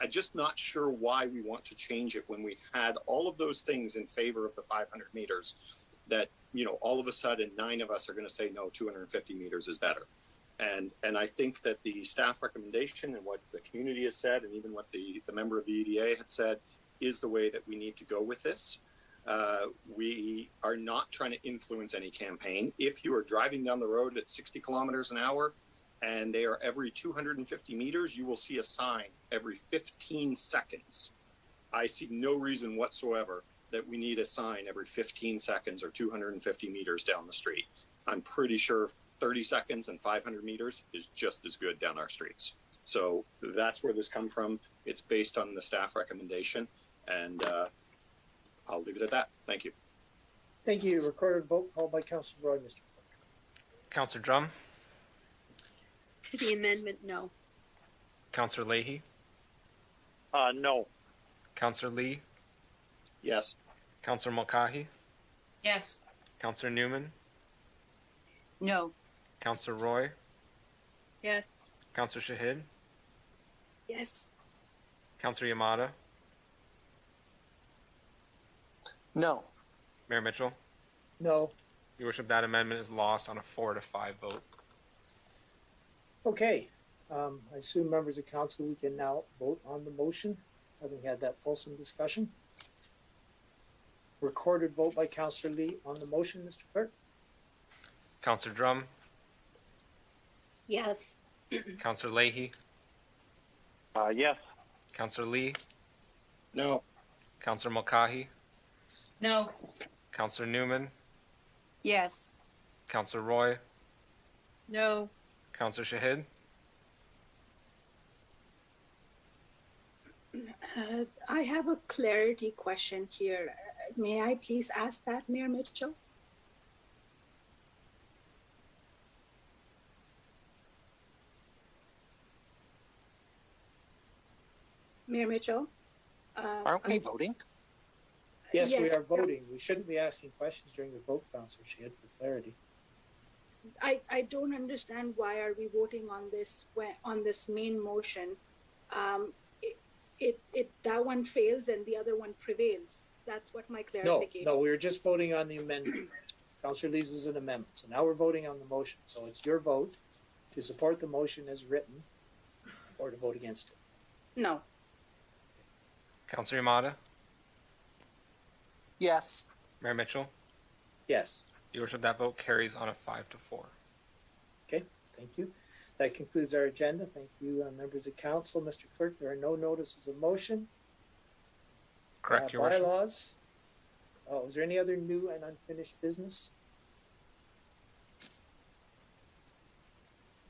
I'm just not sure why we want to change it when we had all of those things in favor of the 500 meters that, you know, all of a sudden 9 of us are going to say, no, 250 meters is better. And I think that the staff recommendation and what the community has said, and even what the member of the EDA had said, is the way that we need to go with this. We are not trying to influence any campaign. If you are driving down the road at 60 kilometers an hour and they are every 250 meters, you will see a sign every 15 seconds. I see no reason whatsoever that we need a sign every 15 seconds or 250 meters down the street. I'm pretty sure 30 seconds and 500 meters is just as good down our streets. So that's where this comes from. It's based on the staff recommendation, and I'll leave it at that. Thank you. Thank you. Recorded vote called by Councillor Roy, Mr. Clerk. Councillor Drum, To the amendment, no. Councillor Leahy, No. Councillor Lee, Yes. Councillor Mulcahy, Yes. Councillor Newman, No. Councillor Roy, Yes. Councillor Shahid, Yes. Councillor Yamada, No. Mayor Mitchell. No. Your worship, that amendment is lost on a 4-5 vote. Okay. I assume members of council, we can now vote on the motion, having had that fulsome discussion. Recorded vote by Councillor Lee on the motion, Mr. Clerk. Councillor Drum, Yes. Councillor Leahy, Yes. Councillor Lee, No. Councillor Mulcahy, No. Councillor Newman, Yes. Councillor Roy, No. Councillor Shahid. I have a clarity question here. May I please ask that, Mayor Mitchell? Mayor Mitchell? Aren't we voting? Yes, we Yes. are voting. We shouldn't be asking questions during the vote, Councillor Shahid, for clarity. I don't understand why are we voting on this main motion. That one fails and the other one prevails. That's what my clarification. No, we were just voting on the amendment. Councillor Lee's was an amendment. So now we're voting on the motion. So it's your vote to support the motion as written or to vote against it. No. Councillor Yamada, Yes. Mayor Mitchell. Yes. Your worship, that vote carries on a 5-4. Okay, thank you. That concludes our agenda. Thank you, members of council. Mr. Clerk, there are no notices of motion. Correct, Your worship. Bylaws. Oh, is there any other new and unfinished business?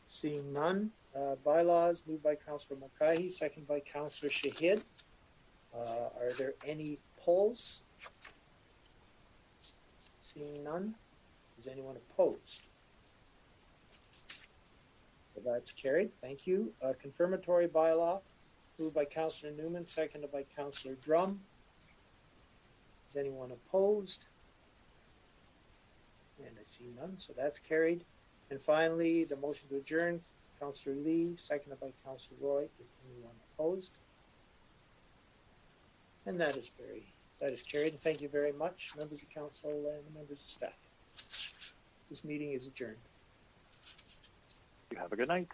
Seeing none. Bylaws moved by Councillor Mulcahy, second by Councillor Shahid. Are there any polls? Seeing none. Is anyone opposed? So that's carried. Thank you. Confirmatory bylaw moved by Councillor Newman, seconded by Councillor Drum. Is anyone opposed? And I see none, so that's carried. And finally, the motion to adjourn, Councillor Lee, seconded by Councillor Roy. Is anyone opposed? And that is carried. And thank you very much, members of council and members of staff. This meeting is adjourned. You have a good night.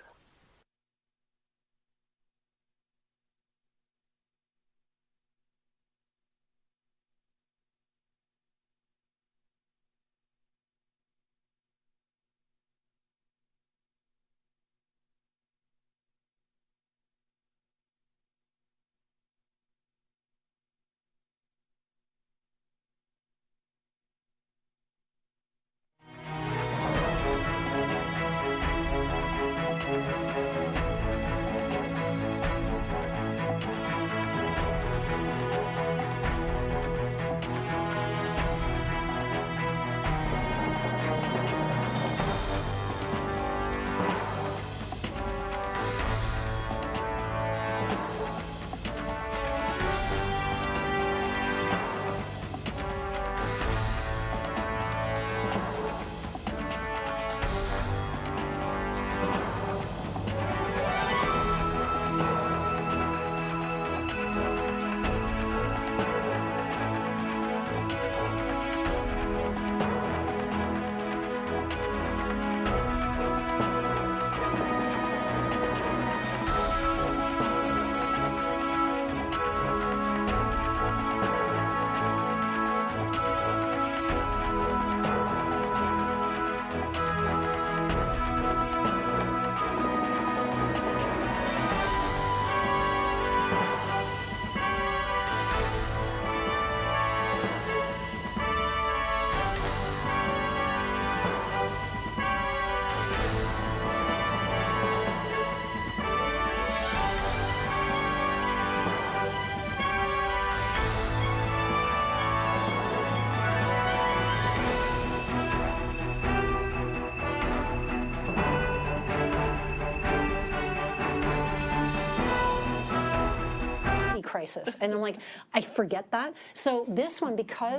crisis. And I'm like, I forget that. So this one, because